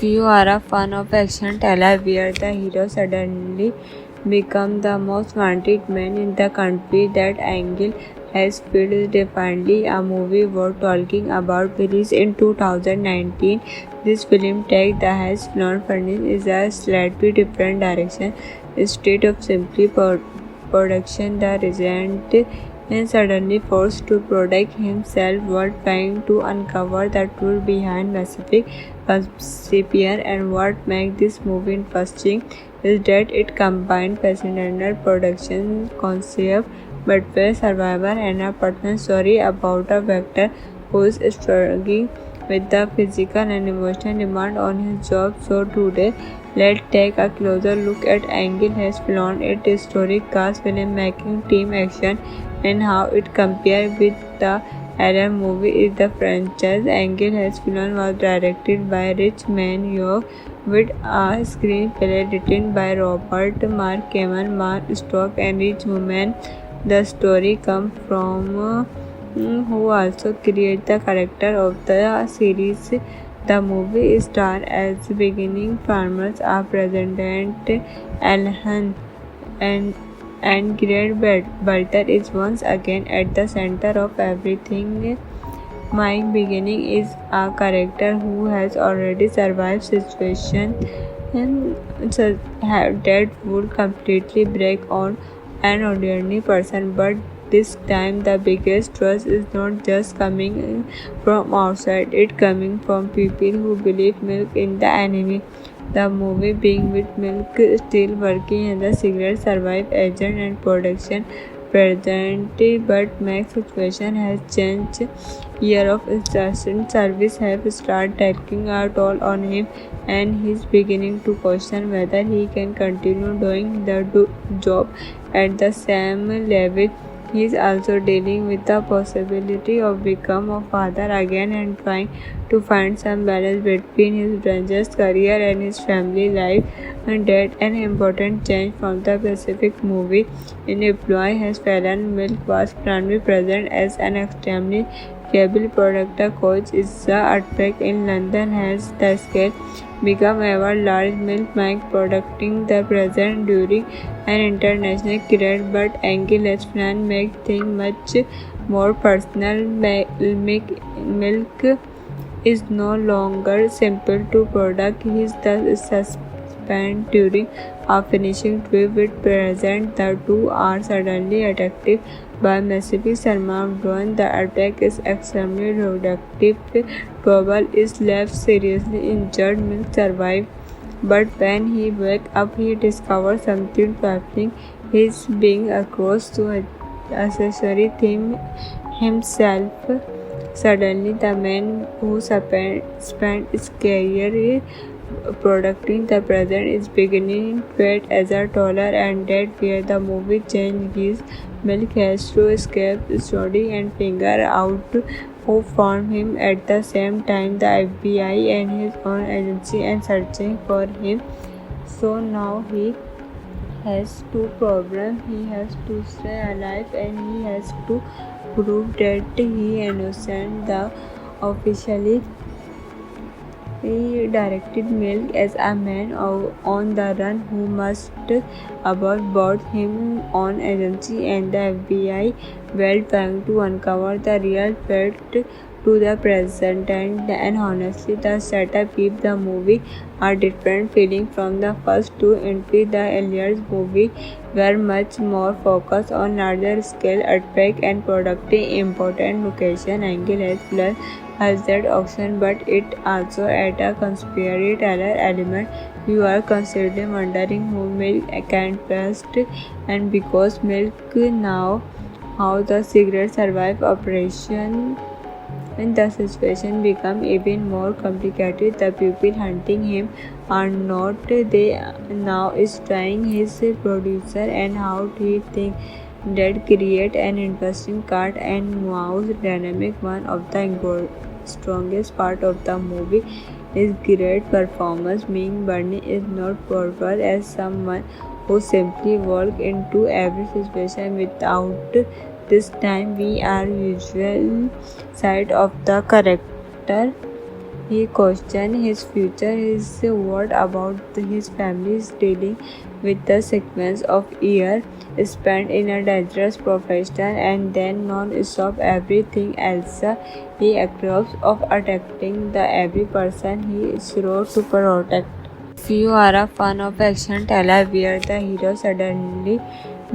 you are a fan of action thriller where the hero suddenly becomes the most wanted man in the country, that angle has felt definitely a movie worth talking about. Released in 2019, this film takes the has flown furnished is a slightly different direction. Instead of simply production, the regent is suddenly forced to protect himself while trying to uncover the truth behind Pacific Conspiracy. And what makes this movie interesting is that it combines fascinating production concept, but survivor and a personal story about a actor who is struggling with the physical and emotional demand on his job. So today, let's take a closer look at Angle has flown its historic cast, filmmaking, team action, and how it compares with the other movie is the franchise. Angle has flown was directed by Rich Man York with a screenplay written by Robert Mark Kamen, Mark Stock, and Rich Woman. The story comes from who also created the character of the series. The movie stars as beginning farmers are President Alhan and Great Baltar is once again at the center of everything. Mike Beginning is a character who has already survived situations that would completely break on an ordinary person, but this time the biggest trust is not just coming from outside, it coming from people who believe milk in the enemy. The movie being with Milk still working as a secret survive agent and production presently, but Mac's situation has changed. Year of instant service have started taking a toll on him, and he's beginning to question whether he can continue doing the job at the same level. He is also dealing with the possibility of becoming a father again and trying to find some balance between his dangerous career and his family life, and that an important change from the Pacific movie. In employee has Fallon Milk was primarily present as an extremely cable product coach. Is the outbreak in London has the scale become ever large. Milk Mike producing the present during an international career, but Angel's plan make things much more personal. Milk is no longer simple to product. He is the suspend during a finishing trip with present. The two are suddenly attacked by massive Salman drone. The attack is extremely reductive. Trouble is left seriously injured. Milk survived, but when he wakes up, he discovers something baffling. He's being accused to assassinate himself. Suddenly, the man who spent his career protecting the present is beginning to act as a taller, and that where the movie changes. Milk has to escape study and figure out who found him. At the same time, the FBI and his own agency are searching for him. So now he has two problems. He has to stay alive and he has to prove that he innocent. The officially he directed Milk as a man on the run who must abort both him own agency and the FBI while trying to uncover the real threat to the president. And honestly, the setup gives the movie a different feeling from the first two entries. The earlier movie were much more focused on larger scale attack and protecting important location. Angle has that option, but it also adds a conspiracy thriller element. You are constantly wondering who Milk can trust, and because Milk now how the secret survive operation. When the situation becomes even more complicated, the people hunting him are not they now is trying his producer, and how do you think that create an interesting cat and mouse dynamic. One of the strongest part of the movie is great performance. Being Bernie is not portrayed as someone who simply walk into every situation without this time we are visual side of the character He questioned his future, his what about his family's dealing with the sequence of years spent in a dangerous profession and then non-stop everything else. He accused of attacking the every person he swore to protect. If you are a fan of action thriller where the hero suddenly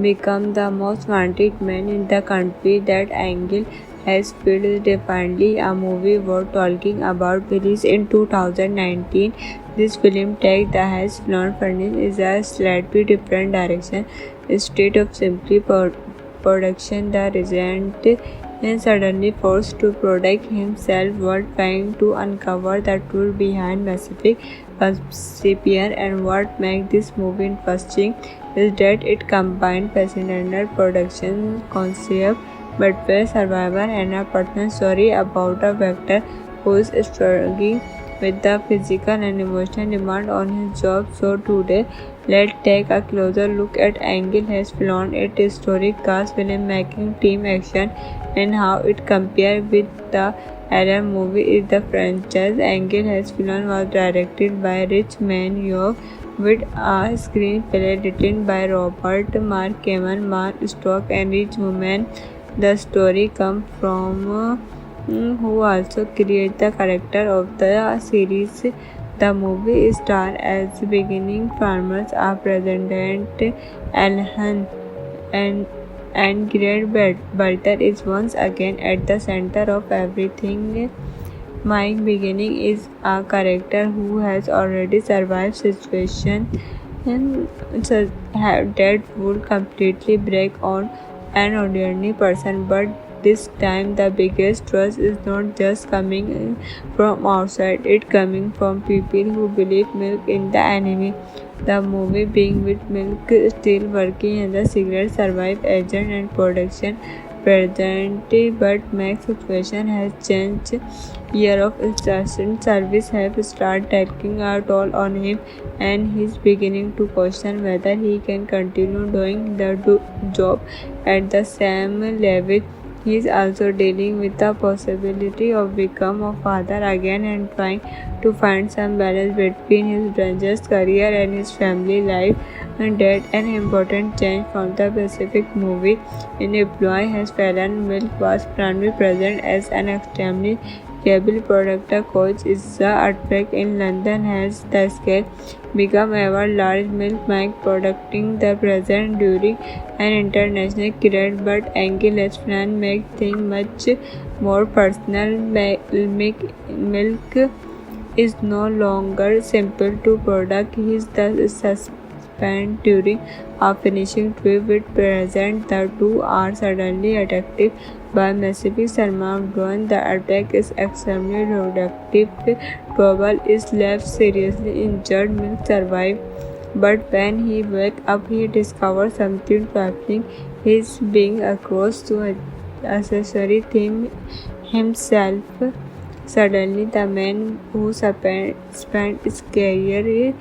become the most wanted man in the country, that angle has filled definitely a movie worth talking about. Released in 2019, this film takes the has flown furnished is a slightly different direction. Instead of simply production, the regent is suddenly forced to protect himself while trying to uncover the truth behind Pacific conspiracy. And what makes this movie interesting is that it combines fascinating production concept, betrayal, survivor, and a personal story about a actor who is struggling with the physical and emotional demand on his job. So today, let's take a closer look at Angle has flown its historic cast, filmmaking, team action, and how it compares with the other movies in the franchise. Angle has flown was directed by Rich Man York with a screenplay written by Robert Mark Kamen, Mark Stock, and Rich Woman. The story comes from who also created the character of the series. The movie stars as beginning farmers are President Alhan and Great Butter is once again at the center of everything. Mike Beginning is a character who has already survived situations that would completely break on an ordinary person, but this time the biggest trust is not just coming from outside, it coming from people who believe milk in the enemy. The movie being with Milk still working as a secret survive agent and production presently, but Mac's situation has changed. Year of instant service have started taking a toll on him, and he's beginning to question whether he can continue doing the job at the same level. He is also dealing with the possibility of becoming a father again and trying to find some balance between his dangerous career and his family life. And that an important change from the Pacific movie. In Employee has Fallon Milk was primarily present as an extremely cable product coach is the earthquake in London has the scale become ever large milk Mike producing the present during an international credit, but Angel's plan make things much more personal. Milk is no longer simple to product. He is the suspend during a finishing trip with present. The two are suddenly attacked by massive Salman drone. The attack is extremely productive. Trouble is left seriously injured. Milk survives, but when he wakes up, he discovers something troubling. He's being accused to accessory him himself. Suddenly, the man who spent his career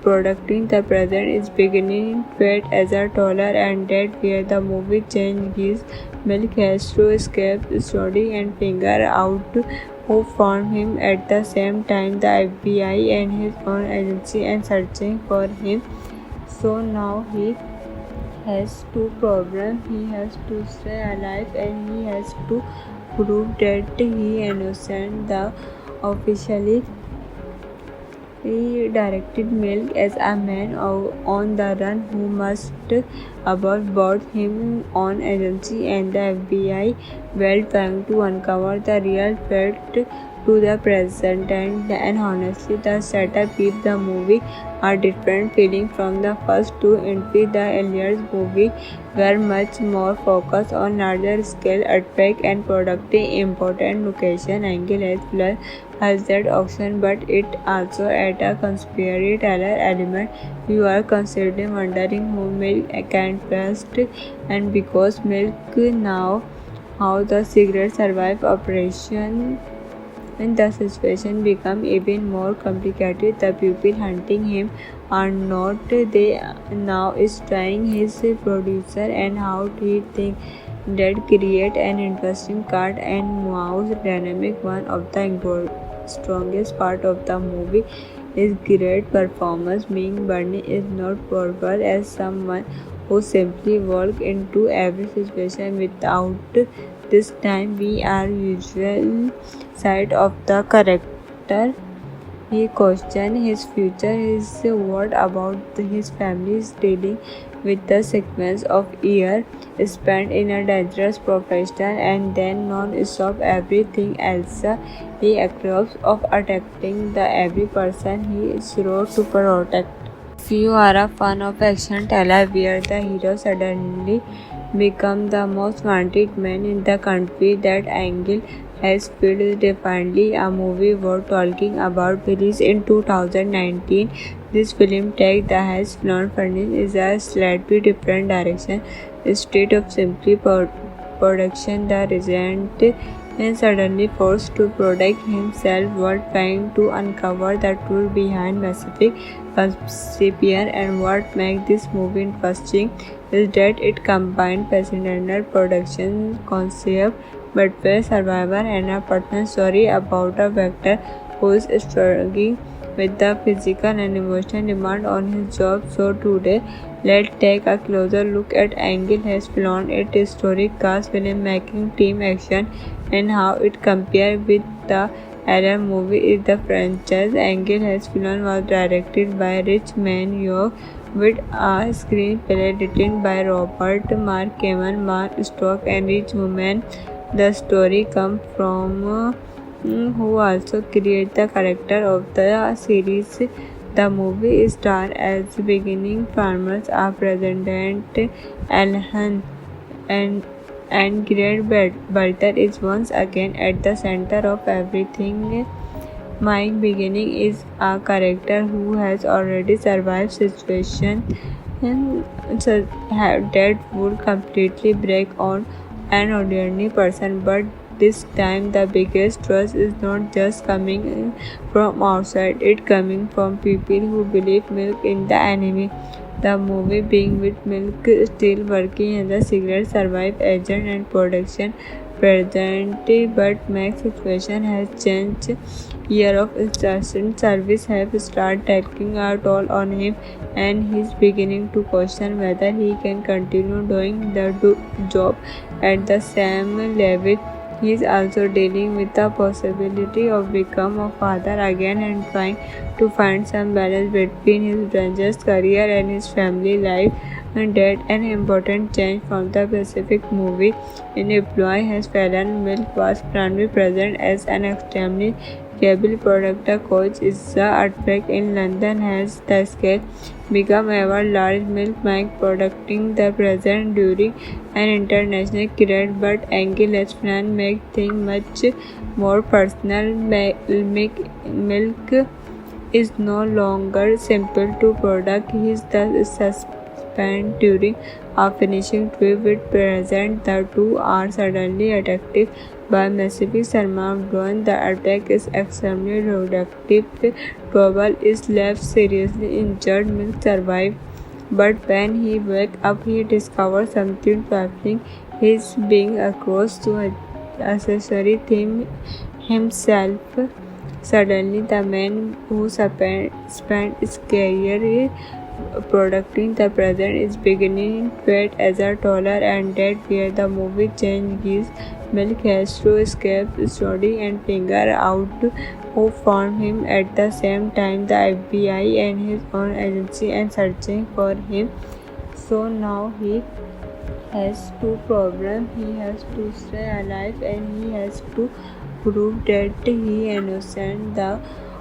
protecting the present is beginning to act as a taller, and that where the movie change gears. Milk has to escape story and figure out who found him at the same time. The FBI and his own agency and searching for him. So now he has two problems. He has to stay alive and he has to prove that he innocent. The officially he directed Milk as a man on the run who must above both him own agency and the FBI while trying to uncover the real threat to the president. And honestly, the setup gives the movie a different feeling from the first two entries. The earlier movie were much more focused on larger scale attack and productive important location angle as well as that option, but it also adds a conspiracy thriller element. You are constantly wondering who Milk can trust, and because Milk now how the secret survive operation and the situation become even more complicated. The people hunting him are not they now is trying his producer and how he think that create an interesting cat and mouse dynamic. One of the strongest part of the movie is great performance. Being Bernie is not portrayed as someone who simply walks into every situation without this time. We are usual side of the character. He questions his future, his what about his family is dealing with the sequence of years spent in a dangerous profession and then non-stop everything else. He accused of attacking the every person he is wrote to protect. If you are a fan of action thriller where the hero suddenly become the most wanted man in the country, that angle has felt definitely a movie worth talking about. Released in 2019, this film takes the has flown furnished is a slightly different direction. Instead of simply production, the regent is suddenly forced to protect himself while trying to uncover the truth behind Pacific conspiracy. And what makes this movie interesting is that it combines passenger production concept but with survivor and a personal story about a actor who is struggling with the physical and emotional demand on his job. So today, let's take a closer look at Angle has flown its historic cast, filmmaking, team action, and how it compares with the other movie in the franchise. Angle has flown was directed by Rich Man York with a screenplay written by Robert Mark Kamen, Mark Stock, and Rich Woman. The story comes from who also created the character of the series. The movie stars as beginning farmers are President Alhan and Great Bertha is once again at the center of everything. Mike Beginning is a character who has already survived situations that would completely break on an ordinary person, but this time the biggest trust is not just coming from outside, it coming from people who believe milk in the enemy. The movie being with Milk still working as a secret survive agent and production present, but Mac's situation has changed. Year of instant service have started taking a toll on him, and he's beginning to question whether he can continue doing the job at the same level. He is also dealing with the possibility of becoming a father again and trying to find some balance between his dangerous career and his family life. And that an important change from the Pacific movie in employee has Fallon Milk was primarily present as an extremely cable product coach is the earthquake in London has the scale become ever large. Milk Mike producing the present during an international cricket, but Angle Ashman make things much more personal. Milk is no longer simple to product. He is the suspend during a finishing trip with present. The two are suddenly attacked by massive surmount drone. The attack is extremely productive. Trouble is left seriously injured. Milk survives, but when he wakes up, he discovers something troubling. He is being accused to accessory himself. Suddenly, the man who spent his career producing the present is beginning to act as a taller, and that where the movie changes. Milk has to escape, study, and figure out who found him at the same time. The FBI and his own agency and searching for him. So now he has two problems. He has to stay alive and he has to prove that he innocent. The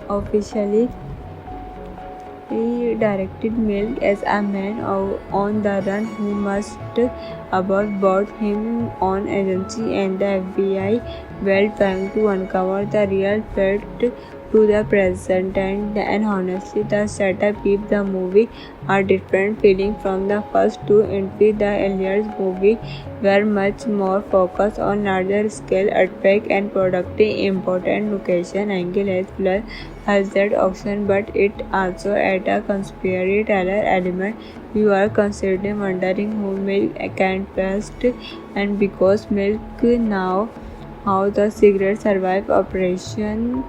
officially he directed Milk as a man on the run who must about both him own agency and the FBI while trying to uncover the real threat to the present. And honestly, the setup gives the movie a different feeling from the first two entries. The earlier movie were much more focused on larger scale earthquake and protecting important location. Angle has that option, but it also adds a conspiracy thriller element. You are constantly wondering who Milk can trust, and because Milk now how the secret survive operation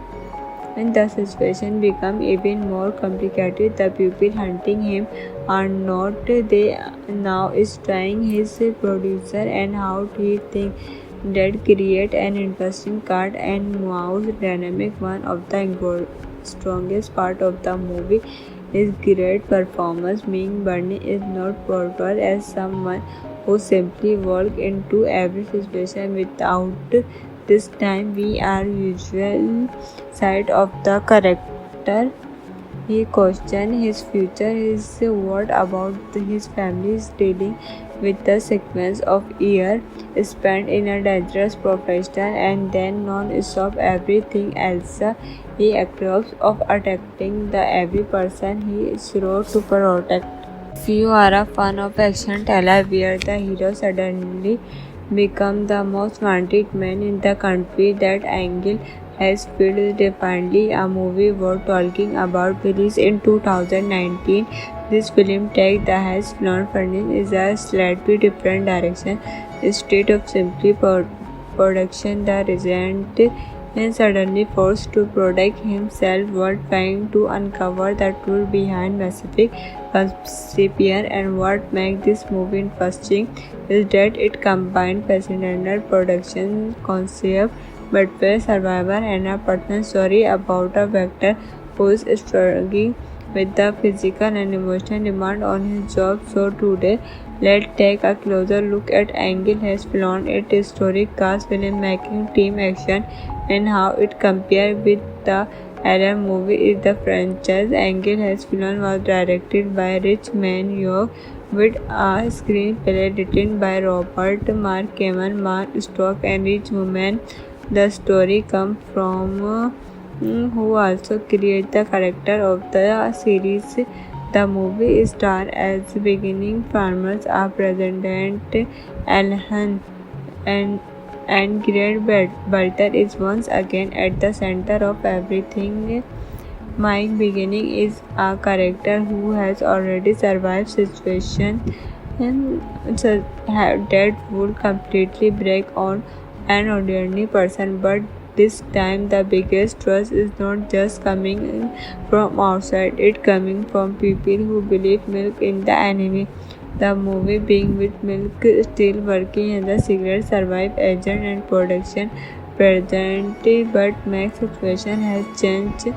When the situation becomes even more complicated, the people hunting him are not they now is trying his producer and how he think that create an interesting cat and mouse dynamic. One of the strongest part of the movie is great performance. Ming Burney is not portrayed as someone who simply walk into every situation without this time we are usual side of the character. He questions his future, his what about his family is dealing with the sequence of years spent in a dangerous profession and then non-stop everything else. He accused of attacking the every person he swore to protect. If you are a fan of action thriller where the hero suddenly becomes the most wanted man in the country, that angle has felt definitely a movie worth talking about. Released in 2019, this film takes the has flown furnished is a slightly different direction. Instead of simply production, the regent is suddenly forced to protect himself while trying to uncover the truth behind Pacific conspiracy. And what makes this movie interesting is that it combines fascinating production concept but where survivor and a personal story about a actor who is struggling with the physical and emotional demand on his job. So today, let's take a closer look at Angle has flown its historic cast filmmaking team action and how it compares with the other movie is the franchise. Angle has flown was directed by Rich Man York with a screenplay written by Robert Mark Kamen, Mark Stock and Rich Woman. The story comes from who also create the character of the series. The movie stars as beginning farmers are President Alhan and Great Baltar is once again at the center of everything. Mike Beginning is a character who has already survived situation and that would completely break on an ordinary person, but this time the biggest trust is not just coming from outside, it coming from people who believe milk in the enemy. The movie being with milk still working as a secret survive agent and production present, but Mac's situation has changed.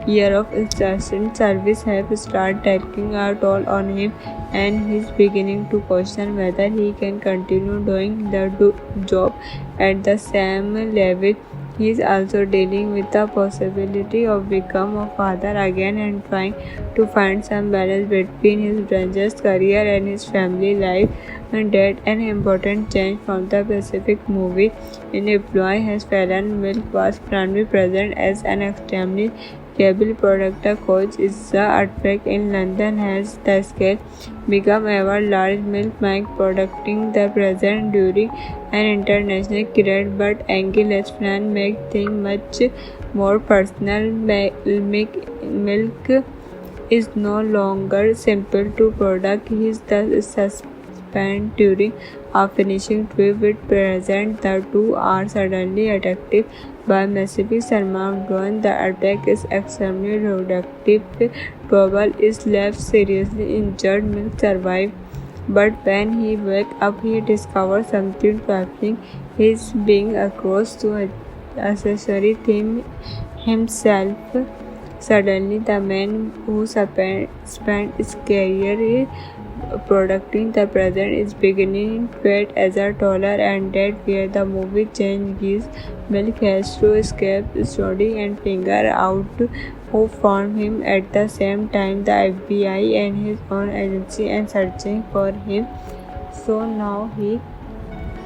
Year of instant service have started taking a toll on him and he's beginning to question whether he can continue doing the job at the same level. He is also dealing with the possibility of becoming a father again and trying to find some balance between his dangerous career and his family life. And that an important change from the Pacific movie. In employee has Fallon Milk was primarily present as an extremely cable product coach is the outbreak in London has the scale become ever large. Milk Mike producing the present during an international career, but Angle has plan make things much more personal. Milk is no longer simple to product. He is the suspend during a finishing trip with present. The two are suddenly attacked by massive surmount drone. The attack is extremely productive. Trouble is left seriously injured. Milk survive, but when he wakes up, he discovers something troubling. He is being accused to assassinate himself. Suddenly, the man who spent his career protecting the present is beginning to act as a taller, and that where the movie changes. Milk has to escape, study and figure out who found him. At the same time, the FBI and his own agency are searching for him. So now he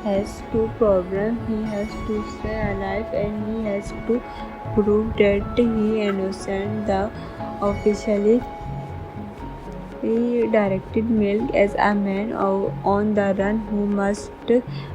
has two problems. He has to stay alive and he has to prove that he innocent. The officially he directed Milk as a man on the run who must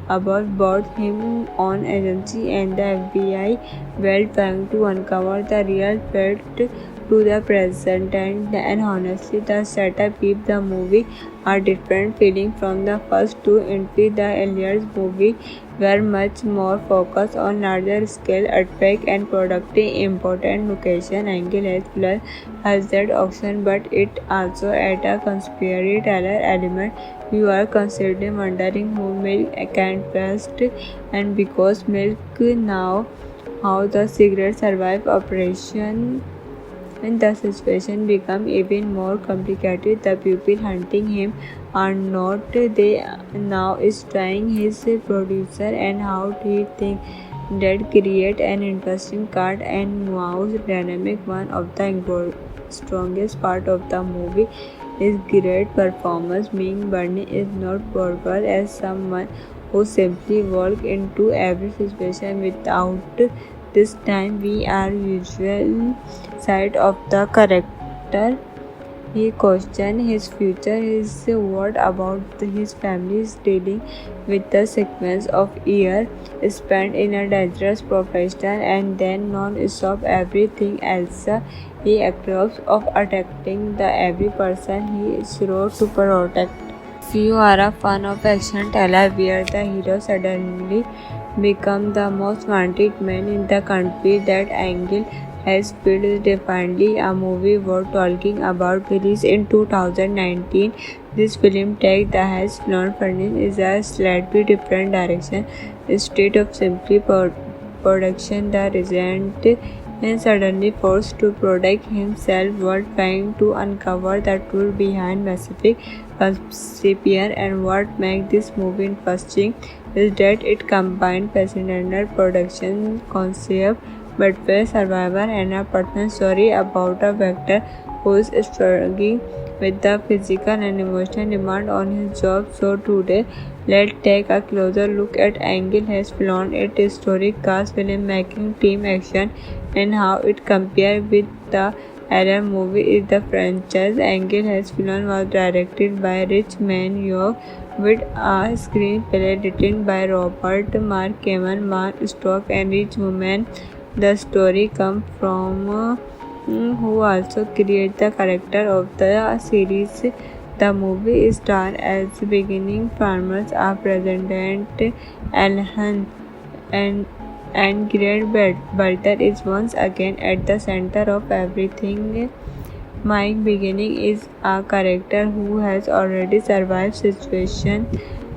above both him own agency and the FBI while trying to uncover the real fact to the present, and honestly the setup keep the movie a different feeling from the first two entries. The earlier movie were much more focused on larger scale earthquake and protecting important location. Angle has that option, but it also adds a conspiracy thriller element. You are constantly wondering who Milk can trust, and because Milk now how the secret survive operation, and the situation become even more complicated. The people hunting him are not they now is trying his producer, and how do you think that create an interesting cat and mouse dynamic. One of the strongest part of the movie is great performance. Being Bernie is not portrayed as someone who simply walk into every situation without this time we are usual side of the character. He questions his future, his what about his family is dealing with the sequence of years spent in a dangerous profession, and then non-stop everything else. He accused of attacking the every person he swore to protect. If you are a fan of action thriller where the hero suddenly become the most wanted man in the country, that angle has built is definitely a movie worth talking about. Released in 2019, this film takes the has flown furnished is a slightly different direction. Instead of simply production, the regent is suddenly forced to protect himself while trying to uncover the truth behind Pacific conspiracy. And what makes this movie interesting is that it combines fascinating production concept, but survivor, and a personal story about a actor who is struggling with the physical and emotional demand on his job. So today, let's take a closer look at Angle has flown its historic cast, filmmaking, team action, and how it compares with the earlier movie is the franchise. Angle has flown was directed by Rich Man York with a screenplay written by Robert Mark Kamen, Mark Stock, and Rich Woman. The story comes from who also create the character of the series. The movie stars as beginning farmers are President Alhan, and Grant Balter is once again at the center of everything. Mike Beginning is a character who has already survived situations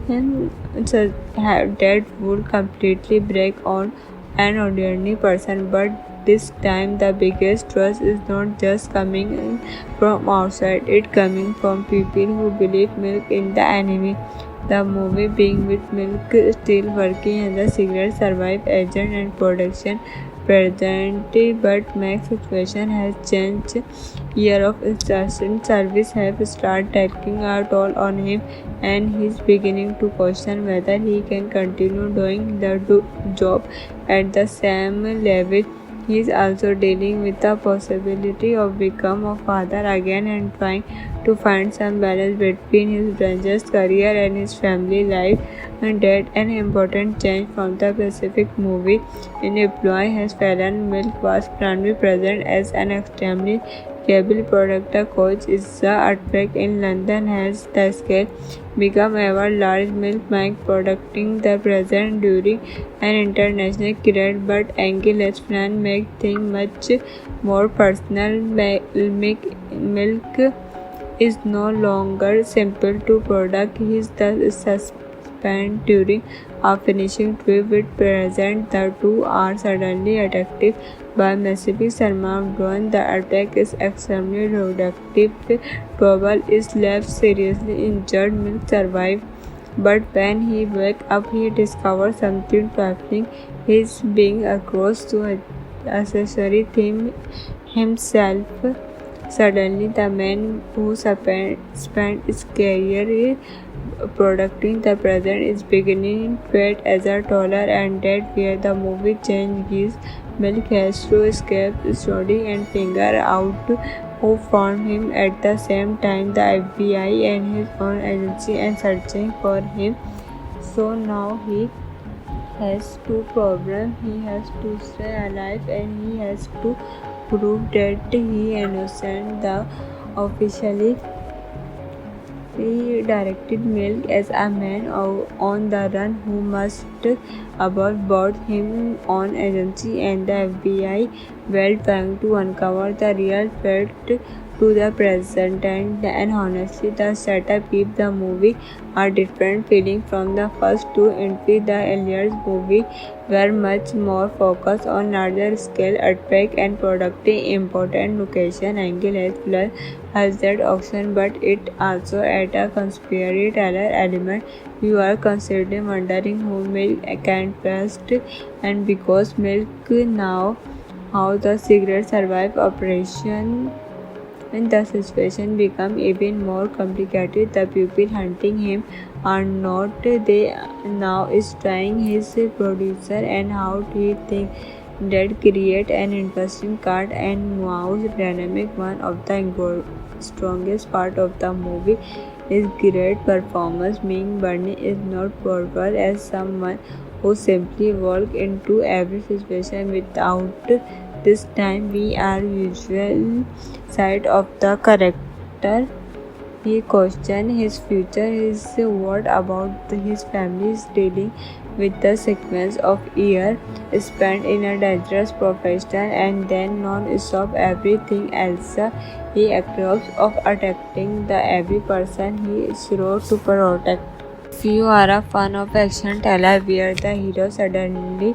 that would completely break on an ordinary person, but this time the biggest trust is not just coming from outside, it coming from people who believe Milk in the enemy. The movie being with Milk still working as a secret survive agent and production presently, but Mac's situation has changed. Year of instant service have started taking a toll on him, and he's beginning to question whether he can continue doing the job at the same level. He is also dealing with the possibility of becoming a father again and trying to find some balance between his branches career and his family life, and that an important change from the Pacific movie. In employee has Fallon Milk was primarily present as an extremely cable product coach is the earthquake in London has the scale become ever large. Milk Mike producing the present during an international credit, but Angelus plan make things much more personal. Milk is no longer simple to product. He is the suspend during a finishing trip with present. The two are suddenly attacked by massive Salman drone. The attack is extremely productive. Trouble is left seriously injured. Milk survive, but when he wakes up, he discovers something troubling. He is being accused to accessory theme himself. Suddenly, the man who spent his career protecting the present is beginning to act as a taller, and that where the movie changes. Milk has to escape study and figure out who found him. At the same time, the FBI and his own agency are searching for him. So now he has two problems. He has to stay alive, and he has to prove that he innocent. The officially he directed Milk as a man on the run who must abort both him on agency and the FBI while trying to uncover the real threat to the president. And honestly, the setup keeps the movie a different feeling from the first two entries. The earlier movie were much more focused on larger scale earthquake and protecting important location. Angle has that option, but it also adds a conspiracy teller element. You are constantly wondering who Milk can trust, and because Milk now how the secret survive operation and the situation become even more complicated. The people hunting him are not they now is trying his producer and how he think that create an interesting cat and mouse dynamic. One of the strongest part of the movie is great performance. Ming Burney is not portrayed as someone who simply walk into every situation without this time we are visual side of the character. He questions his future, his what about his family is dealing with the sequence of years spent in a dangerous profession and then non-stop everything else. He accused of attacking the every person he swore to protect. If you are a fan of action thriller where the hero suddenly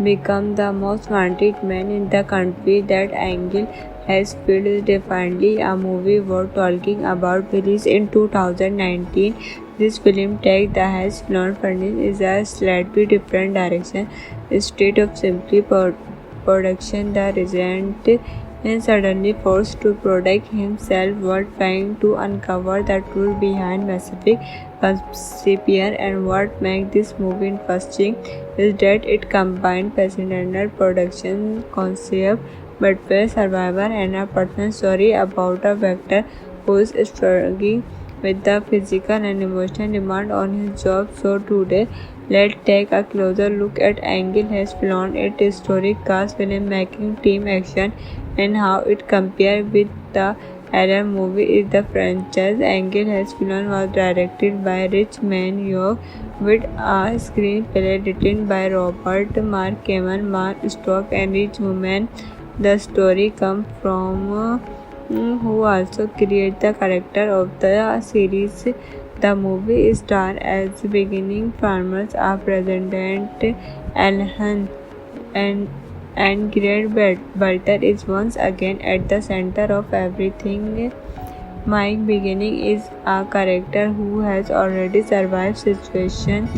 become the most wanted man in the country, that angle has felt definitely a movie worth talking about. Released in 2019, this film takes the has flown furnished is a slightly different direction. Instead of simply production, the regent is suddenly forced to protect himself while trying to uncover the truth behind Pacific conspiracy. And what makes this movie interesting is that it combines passenger production concept but where survivor and a personal story about a actor who is struggling with the physical and emotional demand on his job. So today, let's take a closer look at Angle has flown its historic cast, filmmaking, team action, and how it compares with the other movie in the franchise. Angle has flown was directed by Rich Man York with a screenplay written by Robert Mark Kamen, Mark Stock, and Rich Woman. The story comes from who also created the character of the series. The movie stars as beginning farmers are President Alhan and Great Baltar is once again at the center of everything. Mike Beginning is a character who has already survived situations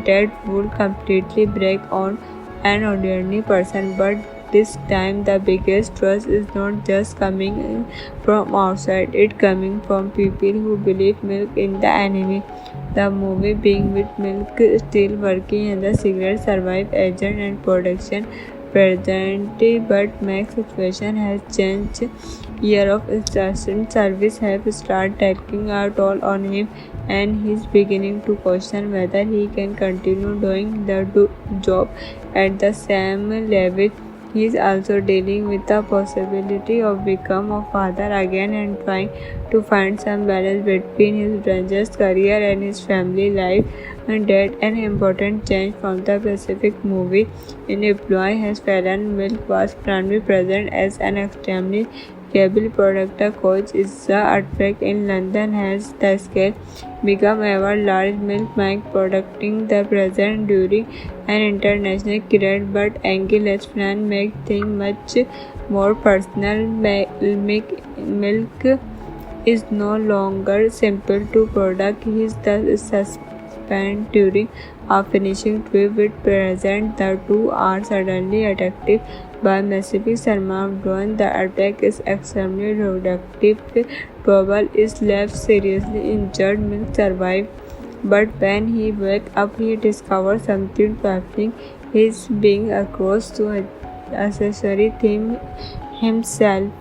that would completely break on an ordinary person, but this time the biggest trust is not just coming from outside, it coming from people who believe Milk in the enemy. The movie being with Milk still working as a secret survive agent and production present, but Mac's situation has changed. Year of instant service have started taking a toll on him, and he's beginning to question whether he can continue doing the job at the same level. He is also dealing with the possibility of becoming a father again and trying to find some balance between his dangerous career and his family life. And that an important change from the Pacific movie. In Employee has Fallon Milk was primarily present as an extremely cable product coach is the earthquake in London has the scale become ever large. Milk Mike producing the present during an international credit, but Angel's plan make things much more personal. Milk is no longer simple to product. He is the suspend during a finishing trip with present. The two are suddenly attacked by massive Salman drone. The attack is extremely productive. Trouble is left seriously injured. Milk survives, but when he wakes up, he discovers something baffling. He is being accused to accessory him himself.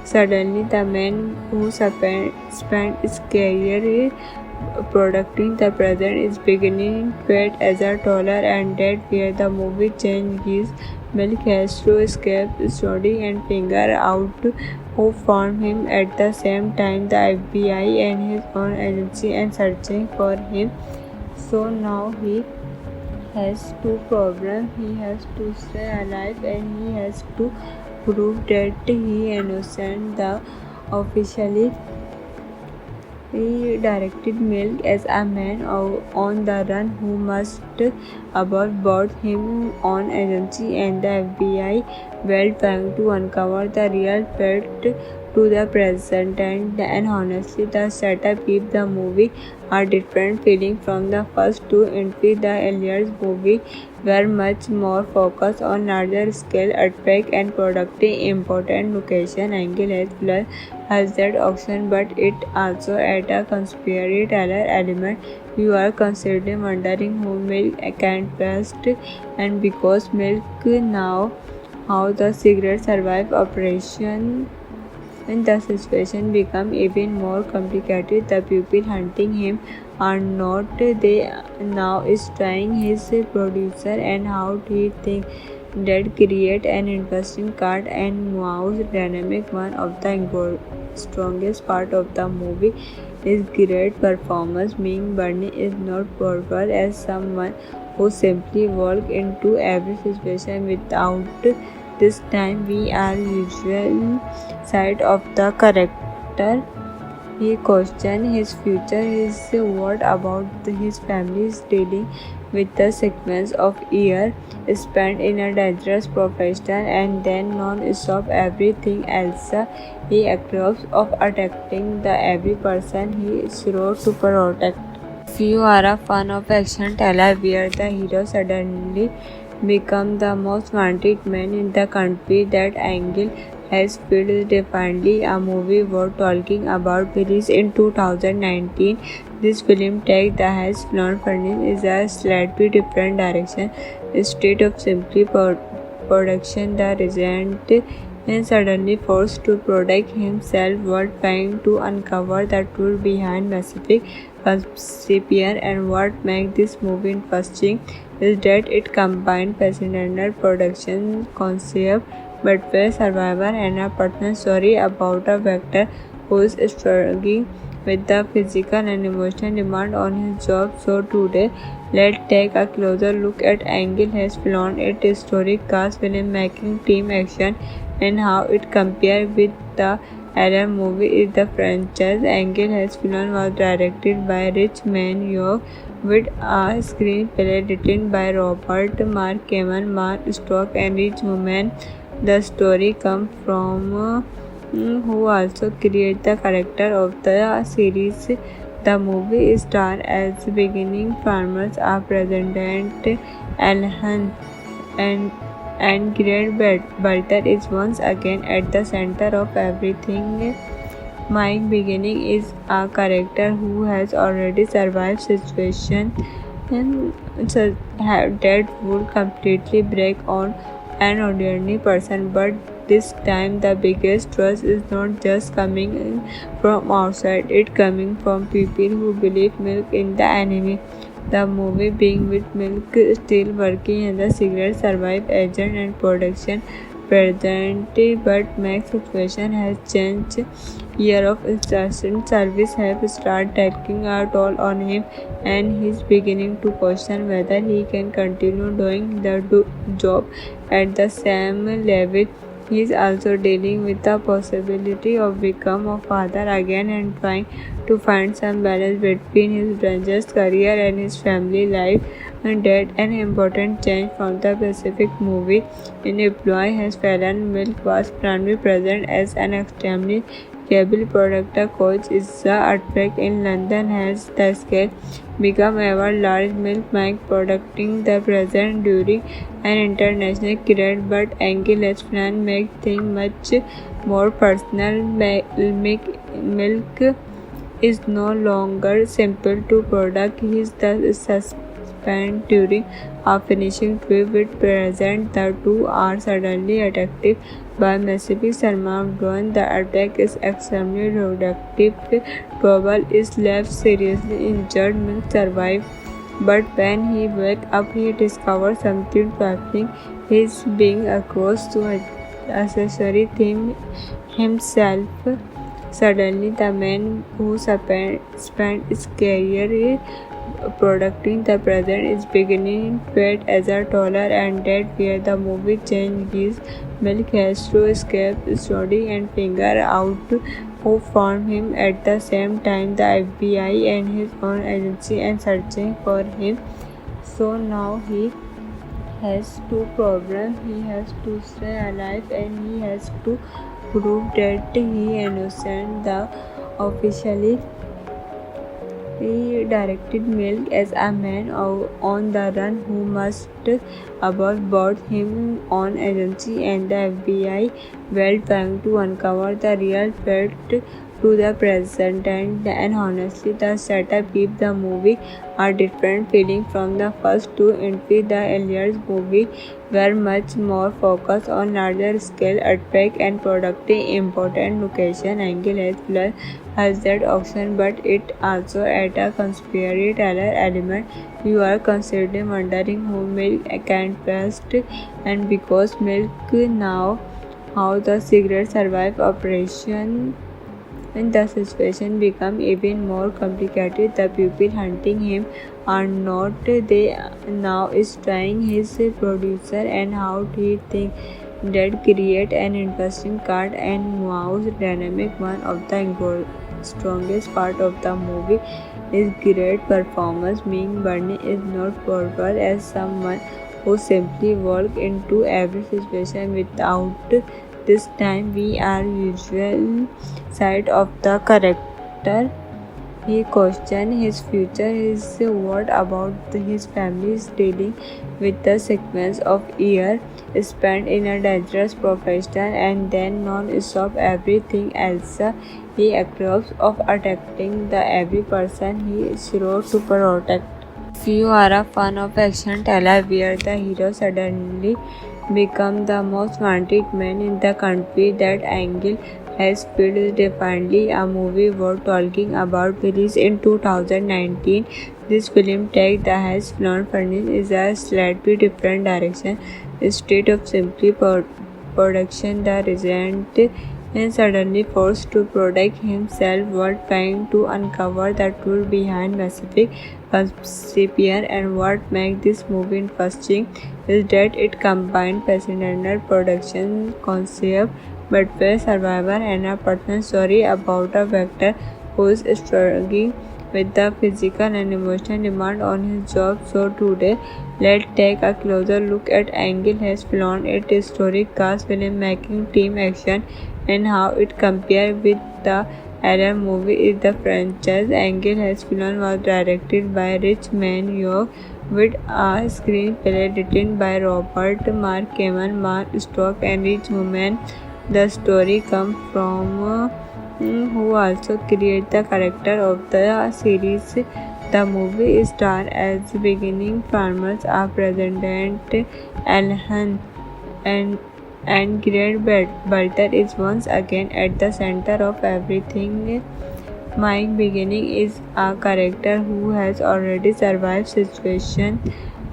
Suddenly, the man who spent his career producing the present is beginning to get as a taller, and that where the movie changes. Milk has to escape Story and figure out who found him. At the same time, the FBI and his own agency and searching for him. So now he has two problems. He has to stay alive and he has to prove that he innocent. The officially he directed Milk as a man on the run who must abort both him own agency and the FBI while trying to uncover the real threat to the present. And honestly, the setup gives the movie a different feeling from the first two entries. The earlier movie were much more focused on larger scale attack and protecting important location. Angle has that option, but it also adds a conspiracy thriller element. You are constantly wondering who Milk can trust, and because Milk now how the secret survive operation. When the situation becomes even more complicated, the people hunting him are not they now is trying his producer and how he think that create an interesting cat and mouse dynamic. One of the strongest part of the movie is great performance. Being Bernie is not portrayed as someone who simply walk into every situation without this time we are usual side of the character. He questions his future, his what about his family's dealing with the sequence of years spent in a dangerous profession and then non-stop everything else. He accused of attacking the every person he strove to protect. If you are a fan of action thriller where the hero suddenly become the most wanted man in the country, that angle has felt definitely a movie worth talking about. Released in 2019, this film takes the has-flown funding is a slightly different direction. Instead of simply production, the regent is suddenly forced to protect himself while trying to uncover the truth behind Pacific conspiracy. And what makes this movie interesting is that it combines passenger production concept but where survivor and a personal story about a actor who is struggling with the physical and emotional demand on his job. So today, let's take a closer look at Angle has flown its historic cast, filmmaking, team action, and how it compares with the other movie is the franchise. Angle has flown was directed by Rich Man York with a screenplay written by Robert Mark Kamen, Mark Stock, and Rich Woman. The story comes from who also created the character of the series. The movie stars as beginning farmers are President Alhan and Great Baltar is once again at the center of everything. Mike Beginning is a character who has already survived situations that would completely break on an ordinary person, but this time the biggest trust is not just coming from outside, it's coming from people who believe Milk in the enemy. The movie being with Milk still working as a secret survive agent and production present, but Mac's situation has changed. Year of instant service have started taking a toll on him, and he's beginning to question whether he can continue doing the job at the same level. He is also dealing with the possibility of becoming a father again and trying to find some balance between his dangerous career and his family life. And that an important change from the Pacific movie. In Employee has Fallon Milk was primarily present as an extremely cable product coach is the earthquake in London has the scale become ever large. Milk Mike producing the present during an international career, but Angle has plan make things much more personal. Milk is no longer simple to product. He is the suspect spent during a finishing trip with present. The two are suddenly attacked by massive Salman drone. The attack is extremely productive. Trouble is left seriously injured. Milk survives, but when he wakes up, he discovers something baffling. He is being accused to assassinate himself. Suddenly, the man who spent his career protecting the present is beginning to fade as a taller and dead where the movie changes. Milk has to escape Snowdy and figure out who found him. At the same time, the FBI and his own agency are searching for him. So now he has two problems. He has to stay alive and he has to prove that he is innocent. The officially he directed Milk as a man on the run who must abort both him own agency and the FBI while trying to uncover the real threat to the present. And honestly, the setup gives the movie a different feeling from the first two entries. The earlier movie were much more focused on larger scale attack and protecting important location. Angle has that option, but it also adds a conspiracy thriller element. You are constantly wondering who Milk can trust, and because Milk now how the secret survive operation and the situation become even more complicated. The people hunting him are not they now is trying his producer and how he think that create an interesting card and mouse dynamic. One of the strongest part of the movie is great performance. Ming Burney is not portrayed as someone who simply walk into every situation without this time we are usual side of the character. He questions his future, his what about his family is dealing with the sequence of years spent in a dangerous profession and then non-stop everything else. He accused of attacking the every person he swore to protect. If you are a fan of action thriller where the hero suddenly become the most wanted man in the country, that angle has felt definitely a movie worth talking about. Released in 2019, this film takes the has flown furnished is a slightly different direction. Instead of simply production, the resident is suddenly forced to protect himself while trying to uncover the truth behind Pacific conspiracy. And what makes this movie interesting is that it combines passenger production concept but where survivor and a personal story about a actor who is struggling with the physical and emotional demand on his job. So today, let's take a closer look at Angle has flown its historic cast, filmmaking, team action, and how it compares with the other movie in the franchise. Angle has flown was directed by Rich Man York with a screenplay written by Robert Mark Kamen, Mark Stock, and Rich Human. The story comes from who also create the character of the series. The movie stars as beginning farmers are President Alhan and Great Baltar is once again at the center of everything. Mike Beginning is a character who has already survived situation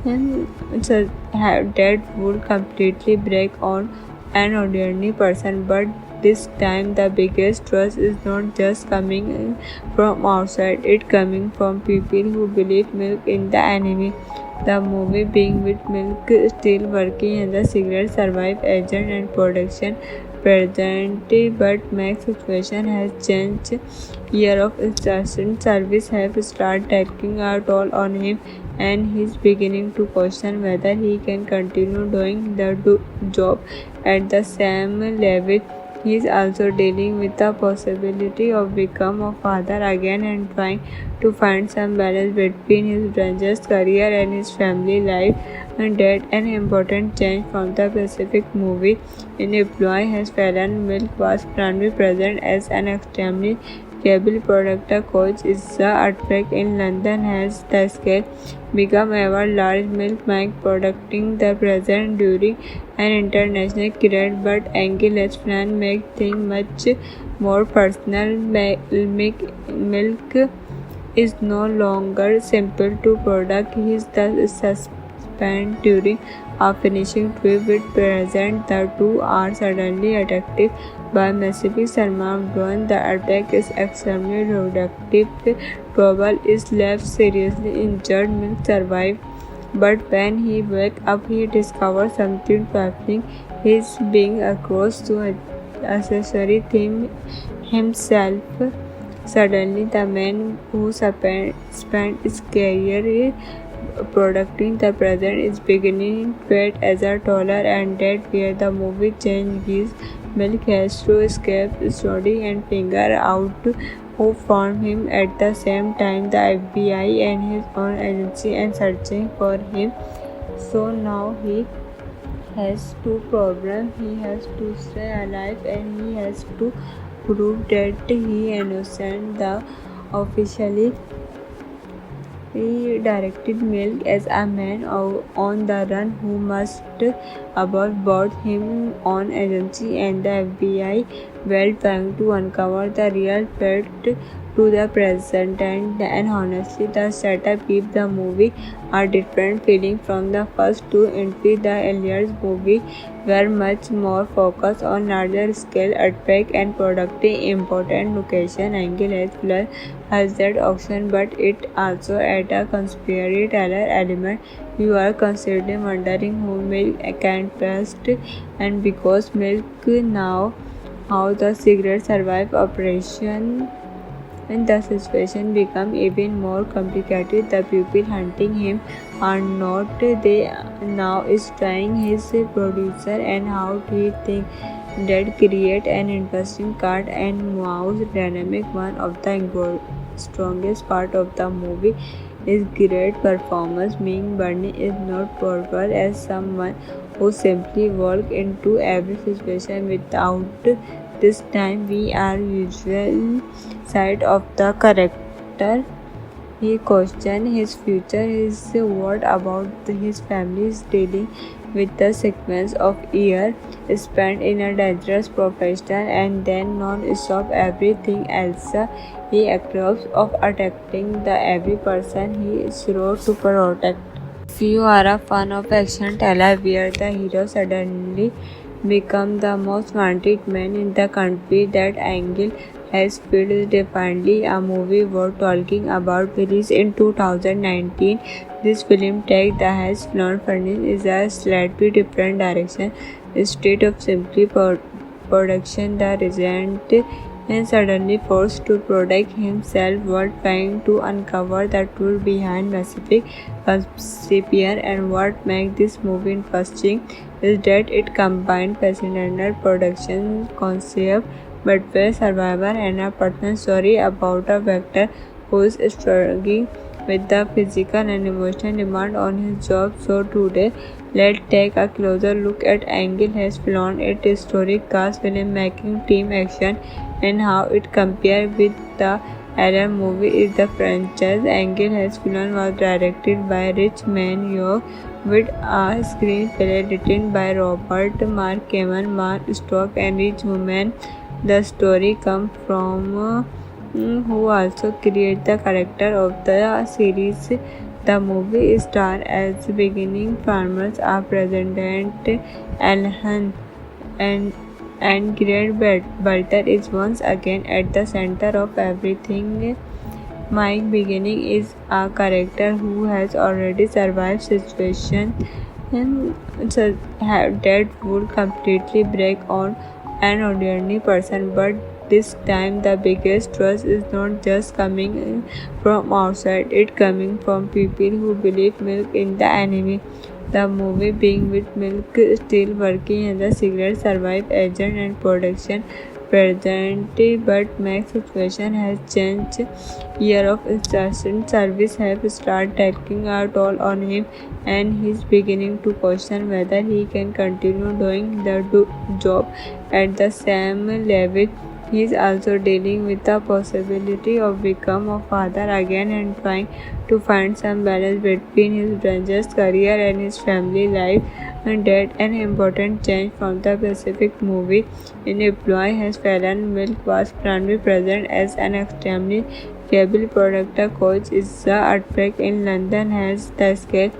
and that would completely break on an ordinary person, but this time the biggest trust is not just coming from outside, it coming from people who believe Milk in the enemy. The movie being with Milk still working as a secret survive agent and production present, but Mac's situation has changed. Year of exhaustion service have started taking a toll on him and he's beginning to question whether he can continue doing the job at the same level. He is also dealing with the possibility of becoming a father again and trying to find some balance between his dangerous career and his family life. And that an important change from the Pacific movie. In Employee has fallen, Milk was primarily present as an extremely Cable product coach is the outbreak in London has the scale become ever large milk bank producing the present during an international cricket, but Angel's plan make things much more personal. Milk is no longer simple to product. He is the suspend during a finishing trip with present. The two are suddenly attacked by massive Salman drone. The attack is extremely productive. Trouble is left seriously injured. Milk survive, but when he wakes up, he discovers something baffling. He is being accused to accessory theme himself. Suddenly, the man who spent his career producing the present is beginning to fade as a taller, and that where the movie changes. Milk has to escape, study, and figure out who found him. At the same time, the FBI and his own agency and searching for him. So now he has two problems. He has to stay alive and he has to prove that he innocent. The officially he directed Milk as a man on the run who must abort both him own agency and the FBI while trying to uncover the real threat to the present. And honestly, the setup gives the movie a different feeling from the first two entries. The earlier movie were much more focused on larger scale earthquake and protecting important location. Angle has that option, but it also adds a conspiracy thriller element. You are constantly wondering who Milk can trust, and because Milk now how the secret survive operation and the situation become even more complicated. The people hunting him are not they now is trying his producer, and how do you think that create an interesting cat and mouse dynamic. One of the strongest part of the movie is great performance. Ming Burney is not portrayed as someone who simply walk into every situation without this time we are usual side of the character. He questions his future, his what about his family is dealing with the sequence of years spent in a dangerous profession and then non-stop everything else. He accused of attacking the every person he swore to protect. If you are a fan of action thriller where the hero suddenly become the most wanted man in the country, that Angle has filled is definitely a movie worth talking about. Released in 2019, this film takes the has flown furnished is a slightly different direction. Instead of simply production, the regent is suddenly forced to protect himself while trying to uncover the truth behind Pacific conspiracy. And what makes this movie interesting is that it combines fascinating production concept but where survivor and a personal story about a actor who is struggling with the physical and emotional demand on his job. So today, let's take a closer look at Angle has flown its historic cast, filmmaking, team action, and how it compares with the other movie is the franchise. Angle has flown was directed by Rich Man York with a screenplay written by Robert Mark Kamen, Mark Stock, and Rich Woman. The story comes from who also create the character of the series. The movie stars as beginning farmers are President Alhan and Great Balter is once again at the center of everything. Mike Beginning is a character who has already survived situations that would completely break on an ordinary person, but this time the biggest trust is not just coming from outside, it's coming from people who believe Milk in the enemy. The movie being with Milk still working as a secret survive agent and production present, but Mac's situation has changed. Year of instant service have started taking a toll on him, and he's beginning to question whether he can continue doing the job at the same level He is also dealing with the possibility of becoming a father again and trying to find some balance between his dangerous career and his family life. And that an important change from the Pacific movie in employ has Fallon Milk was primarily present as an extremely cable product coach is the outbreak in London has the scale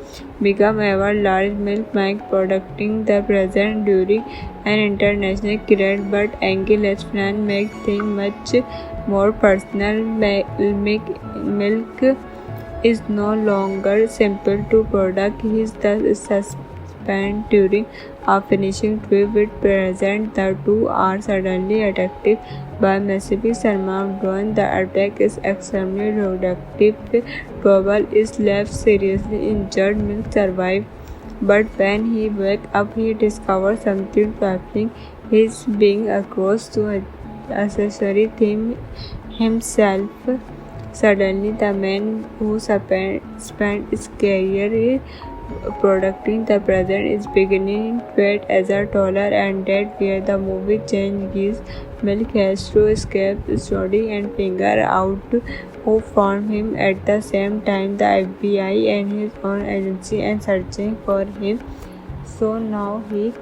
become ever large milk mic producing the present during an international credit but Angle plan make things much more personal. Milk is no longer simple to product. He is the suspend during a finishing trip with present. The two are suddenly attacked by massive Salman drone. The attack is extremely productive. Trouble is left seriously injured. Milk survived. But when he wakes up, he discovers something baffling. He's being accused to accessory theme himself. Suddenly, the man who spent his career producing the present is beginning to act as a taller and that where the movie changes. Milk has to escape study and figure out who found him at the same time. The FBI and his own agency and searching for him. So now he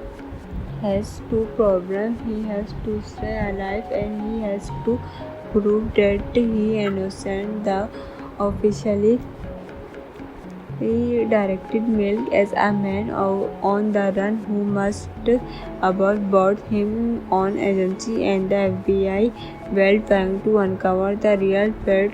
has two problems. He has to stay alive and he has to prove that he innocent. The officially he directed Milk as a man on the run who must about both him own agency and the FBI while trying to uncover the real threat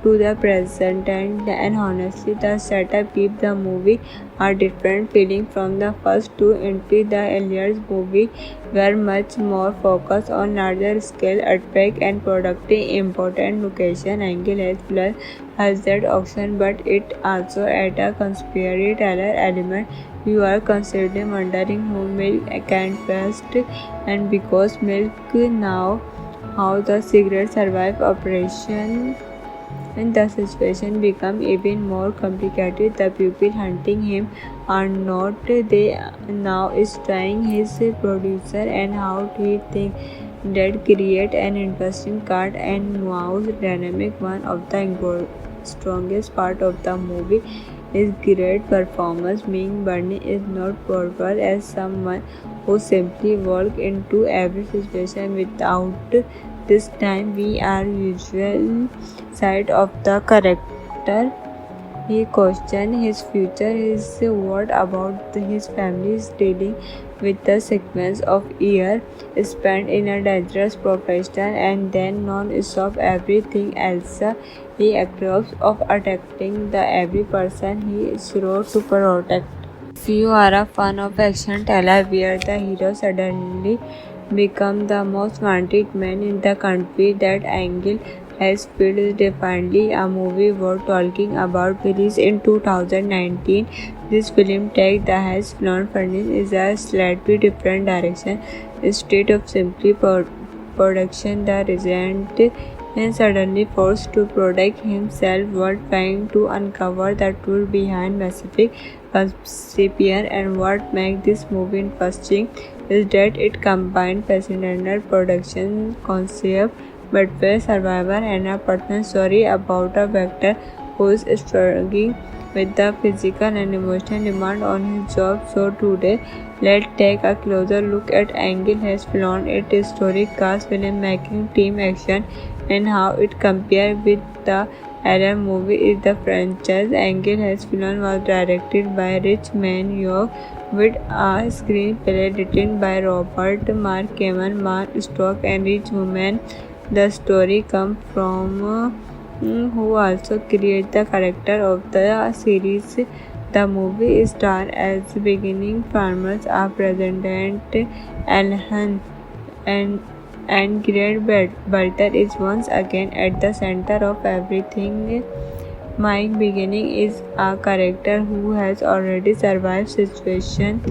to the present and honestly the setup gives the movie a different feeling from the first two entries. The earlier movie were much more focused on larger scale earthquake and producing important location. Angle has that option but it also adds a conspiracy thriller element. You are constantly wondering who Milk can trust and because Milk now how the secret survive operation and the situation become even more complicated. The people hunting him are not they now is trying his producer and how do you think that create an interesting card and mouse dynamic. One of the strongest part of the movie is great performance. Being Bernie is not portrayed as someone who simply walks into every situation without this time we are usual side of the character. He questions his future, his what about his family's dealing with the sequence of years spent in a dangerous profession and then non-stop everything else. He accused of attacking the every person he is wrote to protect. If you are a fan of action thriller where the hero suddenly become the most wanted man in the country, that Angle has filled is definitely a movie worth talking about. Released in 2019, this film takes the has flown furnished is a slightly different direction. Instead of simply production, the regent is suddenly forced to protect himself while trying to uncover the truth behind Pacific conspiracy. And what makes this movie interesting is that it combines fascinating production concept but where survivor and a personal story about a actor who is struggling with the physical and emotional demand on his job. So today, let's take a closer look at Angle has flown its historic cast, filmmaking, team action, and how it compares with the other movie is the franchise. Angle has flown was directed by Rich Man York with a screenplay written by Robert Mark Kamen, Mark Stock, and Rich Woman. The story comes from who also created the character of the series. The movie stars as beginning farmers are President Alhan and Great Baltar is once again at the center of everything. Mike Beginning is a character who has already survived situations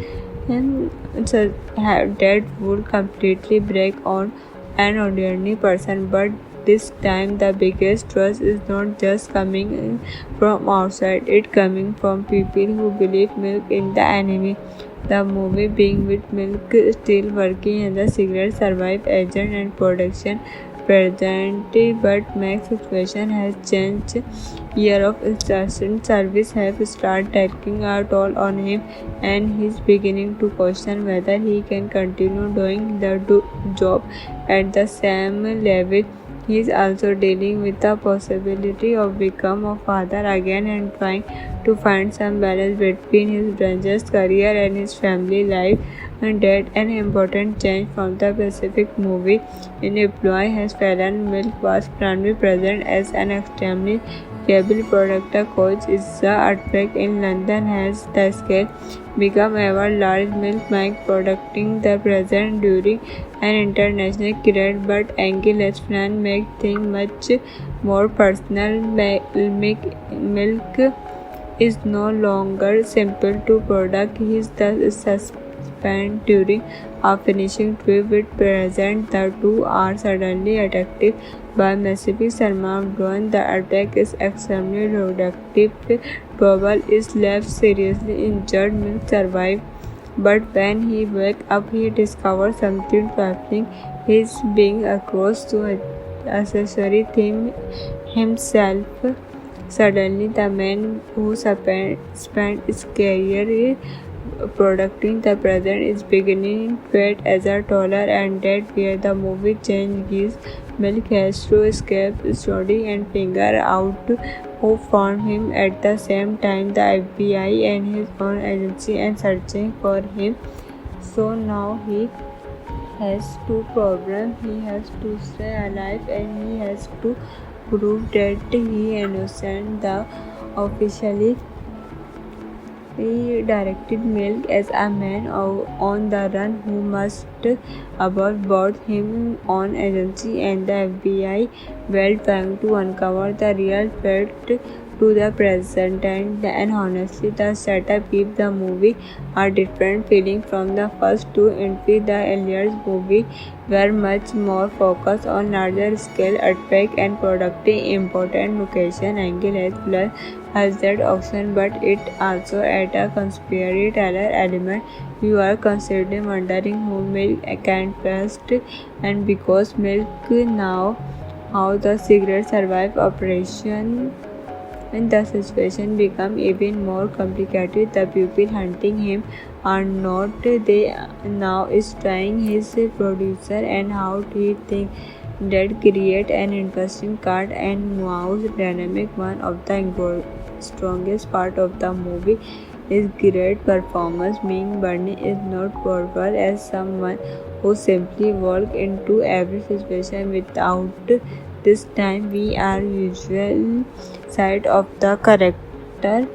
that would completely break on an ordinary person, but this time the biggest trust is not just coming from outside, it's coming from people who believe Milk in the enemy. The movie being with Milk still working as a cigarette survive agent and production present, but Mac's situation has changed. Year of incessant service have started taking a toll on him, and he's beginning to question whether he can continue doing the job at the same level. He is also dealing with the possibility of becoming a father again and trying to find some balance between his dangerous career and his family life. And that an important change from the Pacific movie in Employee has Fallon Milk was primarily present as an extremely cable product coach is the earthquake in London has the scale become ever large milk mic producing the present during an international cricket, but Angle has plan make things much more personal. Milk is no longer simple to product. He is the suspend during a finishing trip with present. The two are suddenly attacked by massive Salman drone. The attack is extremely productive. Trouble is left seriously injured. Milk survives, but when he wakes up, he discovers something baffling. He is being accused to accessory him himself. Suddenly, the man who spent his career producing the present is beginning fate as a taller, and that where the movie changes. Milk has to escape study and figure out who found him at the same time. The FBI and his own agency and searching for him. So now he has two problems. He has to stay alive and he has to prove that he innocent. The officially he directed Milk as a man on the run who must abort both him own agency and the FBI while trying to uncover the real threat to the present. And honestly, the setup gives the movie a different feeling from the first two entries. The earlier movie were much more focused on larger scale earthquake and protecting important location. Angle has that option, but it also adds a conspiracy thriller element. You are constantly wondering who Milk can trust, and because Milk now how the cigarette survive operation and the situation become even more complicated. The people hunting him are not they now is trying his producer and how he think that create an interesting cat and mouse dynamic. One of the strongest part of the movie is great performance. Being Bernie is not powerful as someone who simply walk into every situation without this time we are usual side of the character.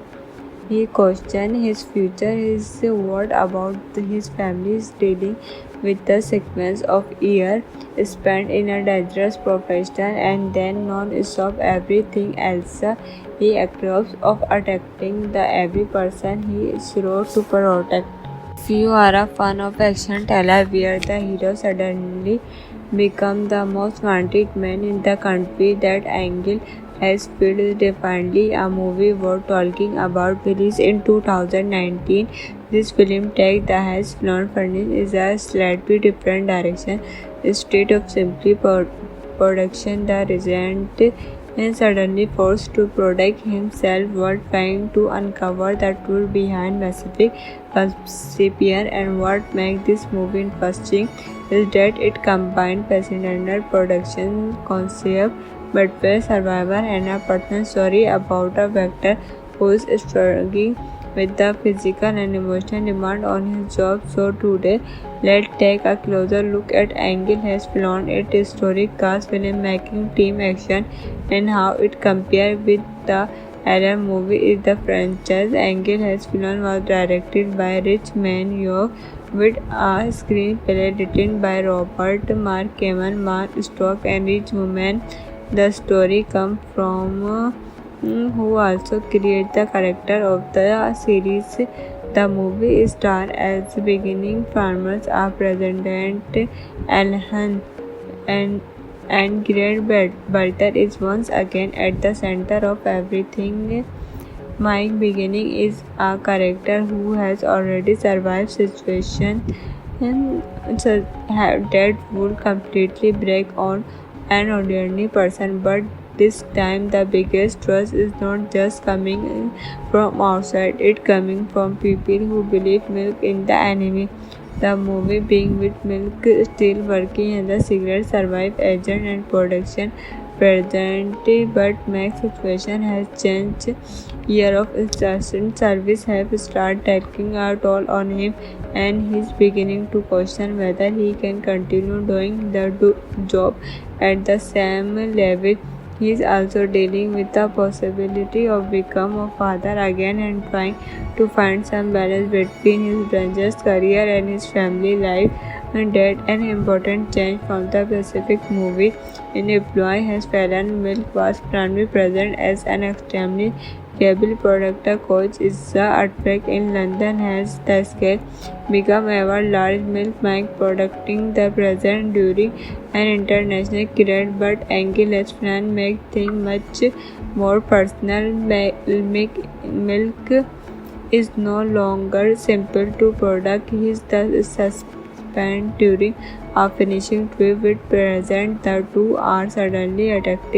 He questions his future, his what about his family is dealing with the sequence of years spent in a dangerous profession and then non-stop everything else. He accused of attacking the every person he strove to protect. If you are a fan of action thriller where the hero suddenly becomes the most wanted man in the country, that Angle has felt definitely a movie worth talking about. Released in 2019, this film takes the has flown furnished is a slightly different direction. Instead of simply production, the regent is suddenly forced to protect himself while trying to uncover the truth behind Pacific conspiracy. And what makes this movie interesting is that it combines passenger production concept but where survivor and a personal story about a actor who is struggling with the physical and emotional demand on his job. So today, let's take a closer look at Angle has flown its historic cast filmmaking team action and how it compares with the other movie is the franchise. Angle has flown was directed by Rich Man York with a screenplay written by Robert Mark Kamen, Mark Stock and Rich Woman. The story comes from who also created the character of the series. The movie stars as beginning farmers are President Alhan and Great Baltar is once again at the center of everything. Mike beginning is a character who has already survived situation that would completely break on an ordinary person, but this time the biggest trust is not just coming from outside, it coming from people who believe milk in the enemy. The movie being with Milk still working as a secret survive agent and production present, but Mac's situation has changed. Year of instant service have started taking a toll on him, and he's beginning to question whether he can continue doing the job at the same level. He is also dealing with the possibility of becoming a father again and trying to find some balance between his dangerous career and his family life. And that an important change from the Pacific movie in employee has Fallon Milk was primarily present as an extremely cable producer coach is the earthquake in London has the scale become ever large milk bank producing the present during an international credit, but Angel's plan make things much more personal. Milk is no longer simple to product. He is the suspend during a finishing trip with present. The two are suddenly attacked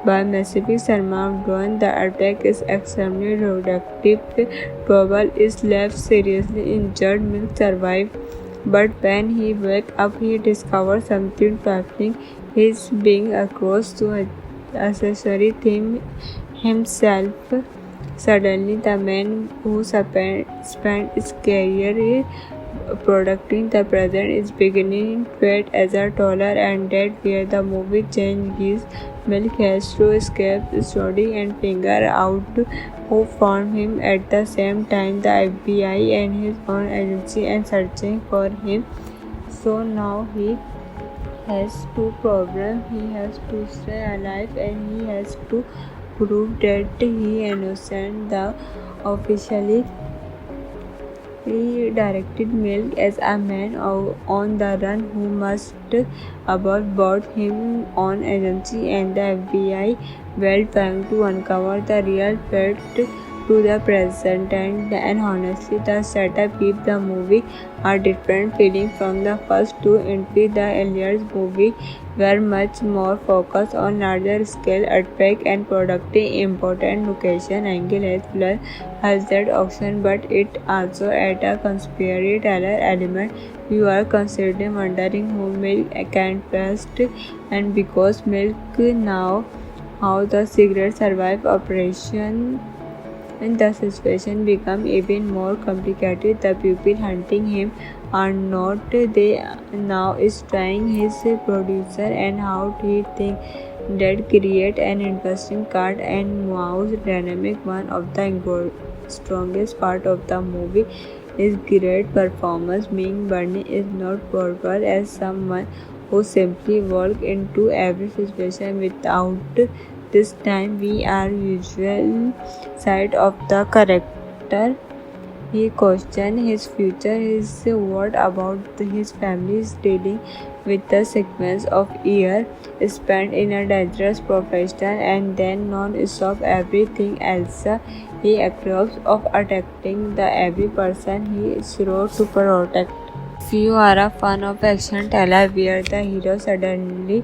by massive Salman drone. The attack is extremely productive. Trouble is left seriously injured. Milk survived, but when he wakes up, he discovers something baffling. He's being accused to accessory theme himself. Suddenly, the man who spent his career producing the present is beginning to act as a taller, and that where the movie changes. Milk has to escape study and figure out who found him at the same time. The FBI and his own agency are searching for him. So now he has two problems. He has to stay alive and he has to prove that he innocent. The officially he directed Milk as a man on the run who must abort both him on agency and the FBI while trying to uncover the real threat to the present, and honestly the setup gives the movie a different feeling from the first two entries. The earlier movie were much more focused on larger scale earthquake and productive important location. Angle has that option, but it also adds a conspiracy thriller element. You are constantly wondering who Milk can trust, and because Milk now how the secret survive operation and the situation become even more complicated. The people hunting him are not they now is trying his producer and how he think that create an interesting cat and mouse dynamic. One of the strongest part of the movie is great performance. Being Bernie is not portrayed as someone who simply walk into every situation without this time we are visual side of the character. He questions his future, his what about his family is dealing with the sequence of years spent in a dangerous profession and then non-stop everything else. He accused of attacking the every person he swore to protect. If you are a fan of action thriller where the hero suddenly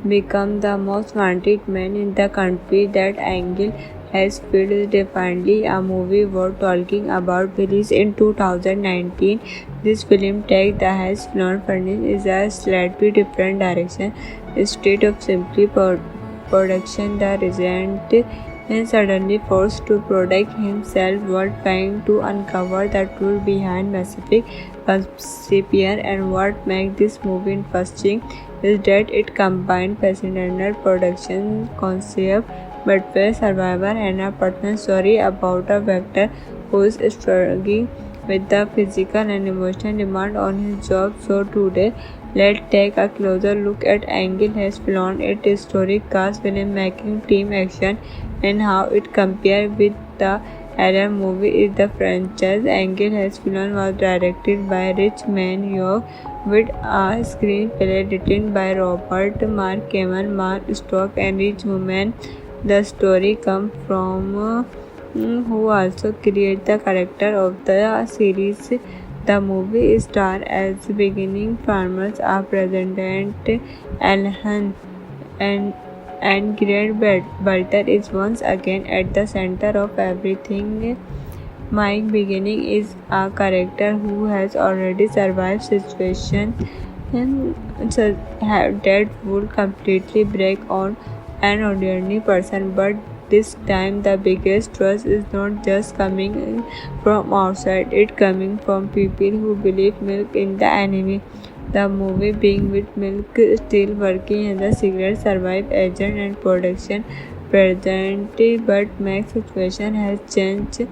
become the most wanted man in the country, that Angle has filled is definitely a movie worth talking about. Released in 2019, this film takes the has flown furnished is a slightly different direction. Instead of simply production, the resident is suddenly forced to protect himself while trying to uncover the truth behind Pacific Conspiracy. And what makes this movie interesting is that it combines fascinating production concept but where survivor and a personal story about a actor who is struggling with the physical and emotional demand on his job. So today, let's take a closer look at Angle has flown its historic cast filmmaking team action and how it compares with the other movie is the franchise. Angle has flown was directed by Rich Man York with a screenplay written by Robert Mark Kamen, Mark Stock and Rich Woman. The story comes from who also create the character of the series. The movie star as beginning farmers are President Alhan and Grant Balter is once again at the center of everything. Mike Beginning is a character who has already survived situations that would completely break on an ordinary person, but this time the biggest trust is not just coming from outside, it coming from people who believe milk in the enemy. The movie being with Milk still working as a secret survive agent and production present, but Mac's situation has changed.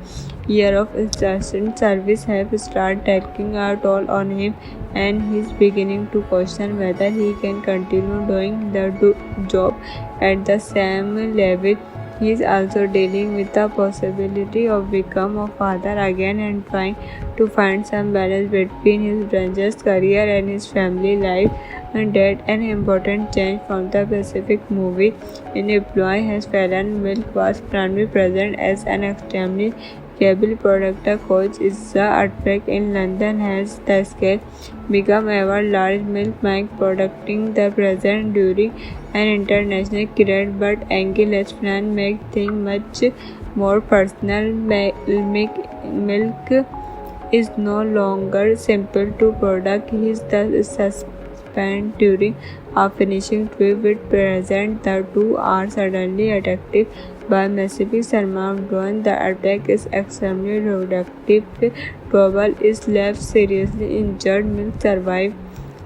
Year of instant service have started taking a toll on him, and he's beginning to question whether he can continue doing the job at the same level. He is also dealing with the possibility of becoming a father again and trying to find some balance between his branches career and his family life, and that an important change from the Pacific movie. In employee has Fallon Milk was primarily present as an extremely cable product coach is the earthquake in London has the scale become ever large milk bank producing the present during an international credit, but Angelus plan make things much more personal. Milk is no longer simple to product. He is the suspend during a finishing trip with present. The two are suddenly attacked by massive Salman drone. The attack is extremely productive. Trouble is left seriously injured. Milk survived,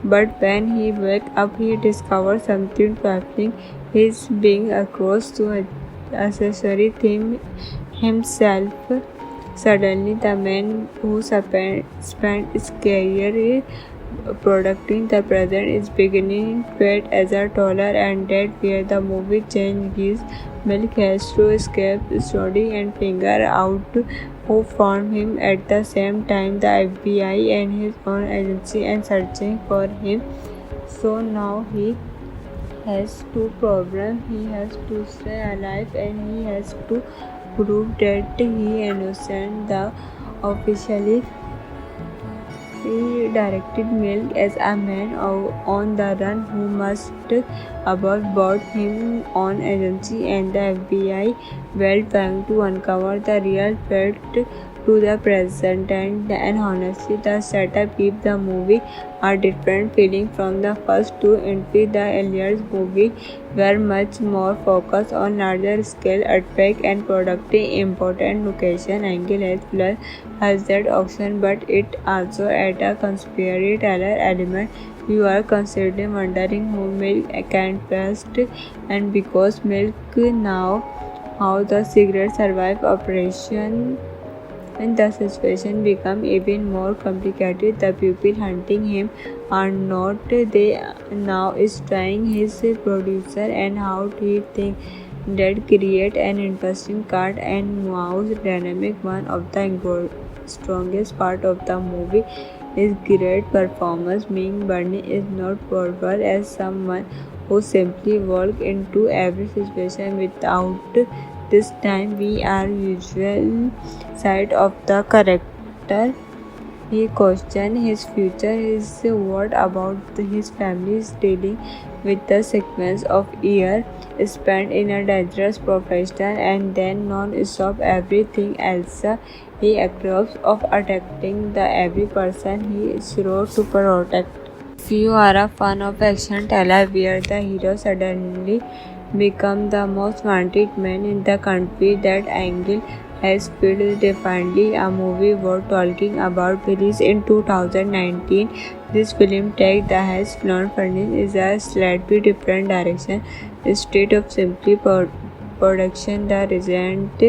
but when he wakes up, he discovers something happening. He's being accused to accessory theme himself. Suddenly, the man who spent his career producing the present is beginning to act as a taller, and that where the movie changes. Milk has to escape study and figure out who found him at the same time. The FBI and his own agency and searching for him. So now he has two problems. He has to stay alive and he has to prove that he innocent. The officially he directed Milk as a man on the run who must abort both him own agency and the FBI while trying to uncover the real threat to the president. And honestly, the setup gives the movie a different feeling from the first two entries. The earlier movie were much more focused on larger scale earthquake and producing important location. Angle has that option, but it also adds a conspiratorial element. You are constantly wondering who Milk can trust, and because Milk now how the secret survive operation and the situation become even more complicated. The people hunting him are not they now is trying his producer and how he think that create an interesting cat and mouse dynamic. One of the strongest part of the movie is great performance. Being Bernie is not portrayed as someone who simply walk into every situation without this time we are visual side of the character. He questions his future, his what about his family is dealing with the sequence of years spent in a dangerous profession and then non-stop everything else. He accused of attacking the every person he swore to protect. If you are a fan of action thriller where the hero suddenly become the most wanted man in the country, that angle has filled definitely a movie worth talking about. Released in 2019, this film takes the has flown furnished is a slightly different direction. Instead of simply production, the resident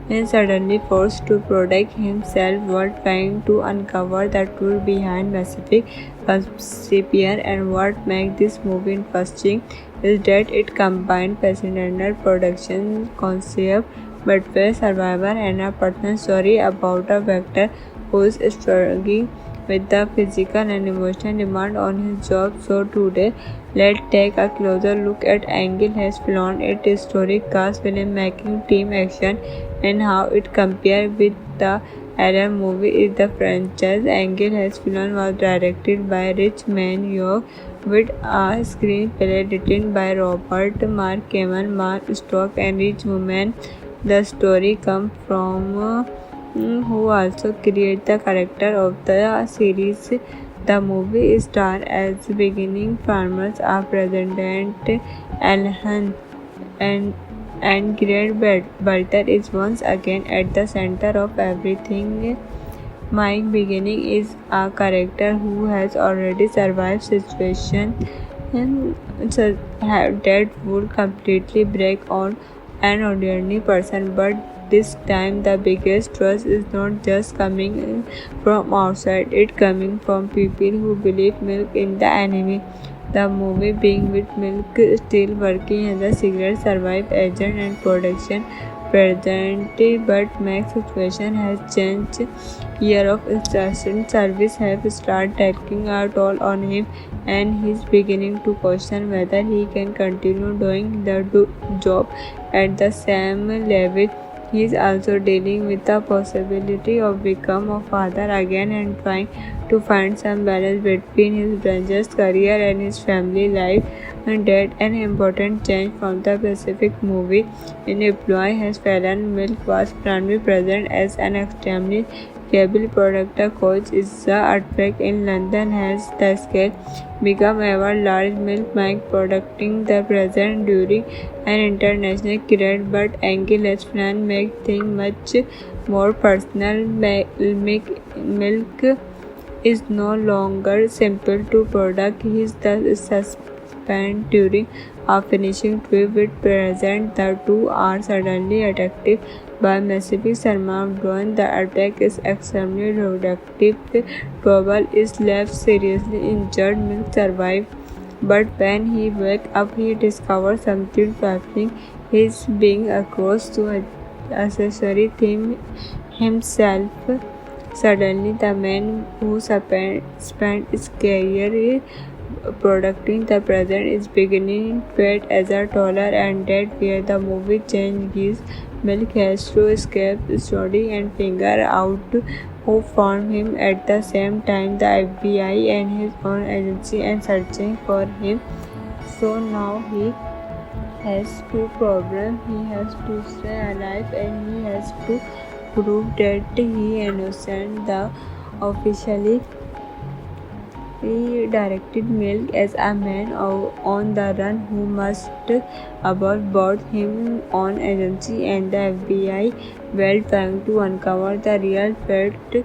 is suddenly forced to protect himself while trying to uncover the truth behind Pacific conspiracy. And what makes this movie interesting is that it combines fascinating production concept but where survivor and a personal story about a actor who is struggling with the physical and emotional demand on his job. So today, let's take a closer look at Angle has flown its historic cast filmmaking team action and how it compares with the other movie is the franchise. Angle Has Fallen was directed by Rich Man York with a screenplay written by Robert Mark Kamen, Mark Stock, and Rich Woman. The story comes from who also created the character of the series. The movie stars as beginning farmers are President Alhan and Great Baltar is once again at the center of everything. Mike Beginning is a character who has already survived situations that would completely break on an ordinary person, but this time the biggest trust is not just coming from outside, it coming from people who believe milk in the enemy. The movie being with Milk still working as a secret survive agent and production presently, but Mac's situation has changed. Year of instant service have started taking a toll on him, and he's beginning to question whether he can continue doing the job at the same level. He is also dealing with the possibility of becoming a father again and trying to find some balance between his dangerous career and his family life. And that an important change from the Pacific movie. In Employee Has Fallen, Milk was primarily present as an extremely cable product coach. Is the earthquake in London has the scale become ever large. Milk Mike producing the present during an international credit, but Angle Has Fallen make things much more personal. Milk is no longer simple to product. He is the suspend during a finishing trip with present. The two are suddenly attacked by massive Salman drone. The attack is extremely productive. Global is left seriously injured. Milk survives, but when he wakes up, he discovers something troubling. He is being accused to accessory him himself. Suddenly, the man who spent his career producing the present is beginning to fade as a taller, and that where the movie changes. Milk has to escape, study, and figure out who found him at the same time. The FBI and his own agency are searching for him. So now he has two problems. He has to stay alive and he has to prove that he is innocent. The officially he directed Milk as a man on the run who must about both him own agency and the FBI while trying to uncover the real threat to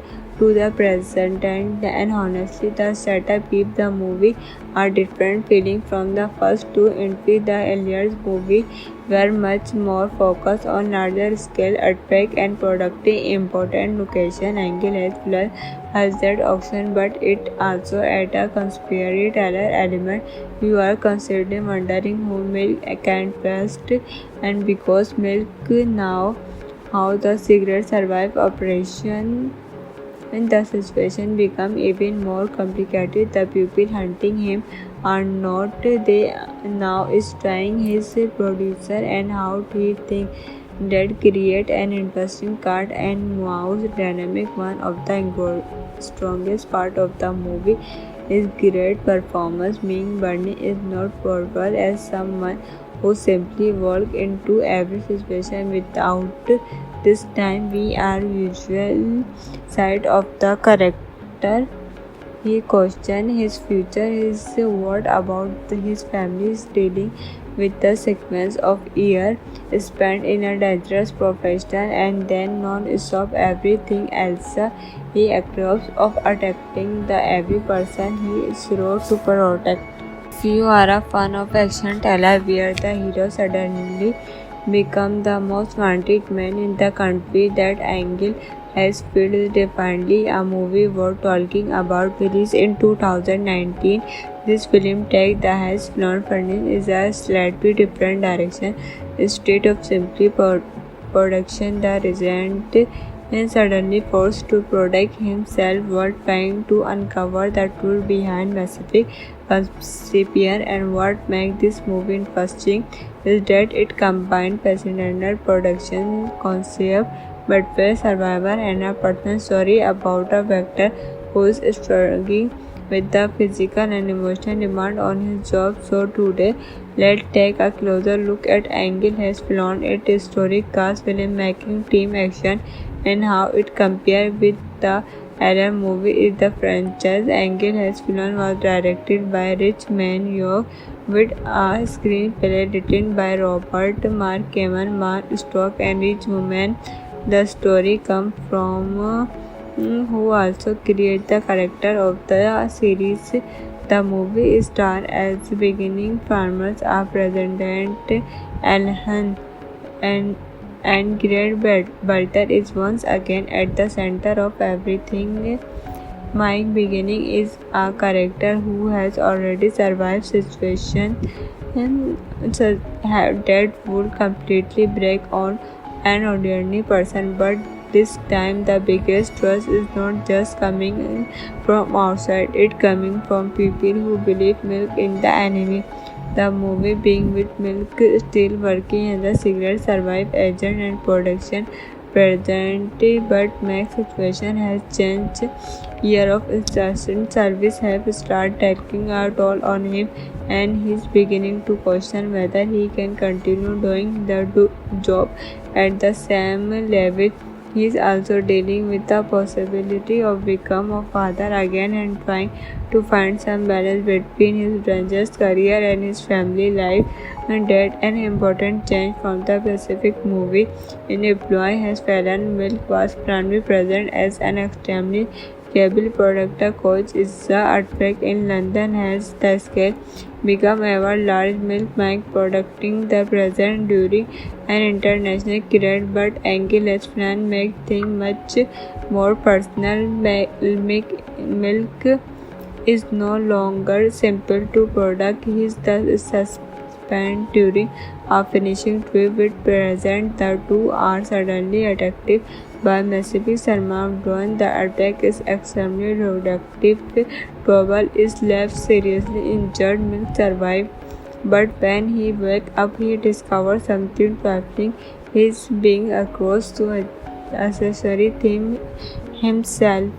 the president. And honestly, the setup gives the movie a different feeling from the first two entries. The earlier movie were much more focused on larger scale attack and protecting important location. Angle has that option, but it also adds a conspiracy teller element. You are constantly wondering who Milk can trust, and because Milk now how the secret survive operation. When the situation becomes even more complicated, the people hunting him are not they now is trying his producer and how he think that create an interesting cat and mouse dynamic. One of the strongest part of the movie is great performance. Being Bernie is not portrayed as someone who simply walk into every situation without this time we are visual side of the character. He questions his future, his what about his family's dealing with the sequence of years spent in a dangerous profession and then non-stop everything else. He accused of attacking the every person he is wrote to protect. If you are a fan of action thriller where the hero suddenly become the most wanted man in the country, that Angle Has Fallen is definitely a movie worth talking about. Released in 2019, this film takes the Has Fallen franchise in a slightly different direction. Instead of simply production, the Resident and suddenly forced to protect himself while trying to uncover the truth behind Pacific conspiracy. And what makes this movie interesting is that it combined passionate production concept, but survivor and a personal story about a actor who is struggling with the physical and emotional demand on his job. So today, let's take a closer look at Angle has flown its historic cast filmmaking team action and how it compares with the other movie is the franchise. Angle has flown was directed by Rich Man York with a screenplay written by Robert Mark Mark Stock and Rich Woman. The story comes from who also created the character of the series. The movie stars as beginning farmers are President Alhan and Great Baltar is once again at the center of everything. Mike Beginning is a character who has already survived situations that would completely break on an ordinary person, but this time the biggest trust is not just coming from outside, it coming from people who believe milk in the enemy. The movie being with Milk still working as a secret survive agent and production present, but Mac's situation has changed. Year of instant service have started taking a toll on him, and he's beginning to question whether he can continue doing the job at the same level. He is also dealing with the possibility of becoming a father again and trying to find some balance between his dangerous career and his family life. And that an important change from the Pacific movie. In Employee has Fallon Milk was primarily present as an extremely cable product coach is the earthquake in London has the scale become ever large. Milk Mike producing the present during an international crisis, but Angle has plan make things much more personal. Milk is no longer simple to product. He is the suspend during a finishing trip with present. The two are suddenly attacked by massive Sharma drone. The attack is extremely productive. Tobal is left seriously injured. Milk survives, but when he wakes up, he discovers something troubling. He is being accused to accessory theme himself.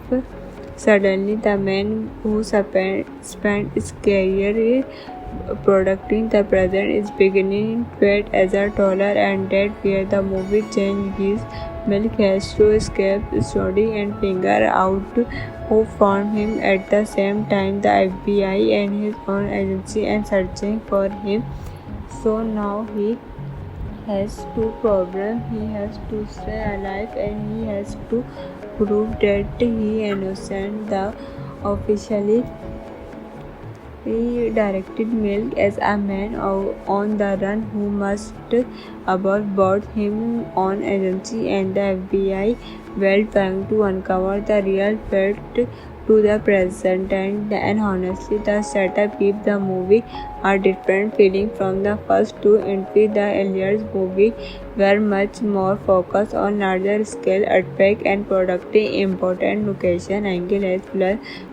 Suddenly, the man who spent his career producing the present is beginning to act as a taller, and that where the movie changes. Milk has to escape study and figure out who found him at the same time. The FBI and his own agency and searching for him. So now he has two problems. He has to stay alive and he has to prove that he is innocent. The officially he directed Milk as a man on the run who must abort both him own agency and the FBI while trying to uncover the real fact to the present. And honestly, the setup gives the movie a different feeling from the first two entries. The earlier movie were much more focused on larger scale earthquake and protecting important location. Angle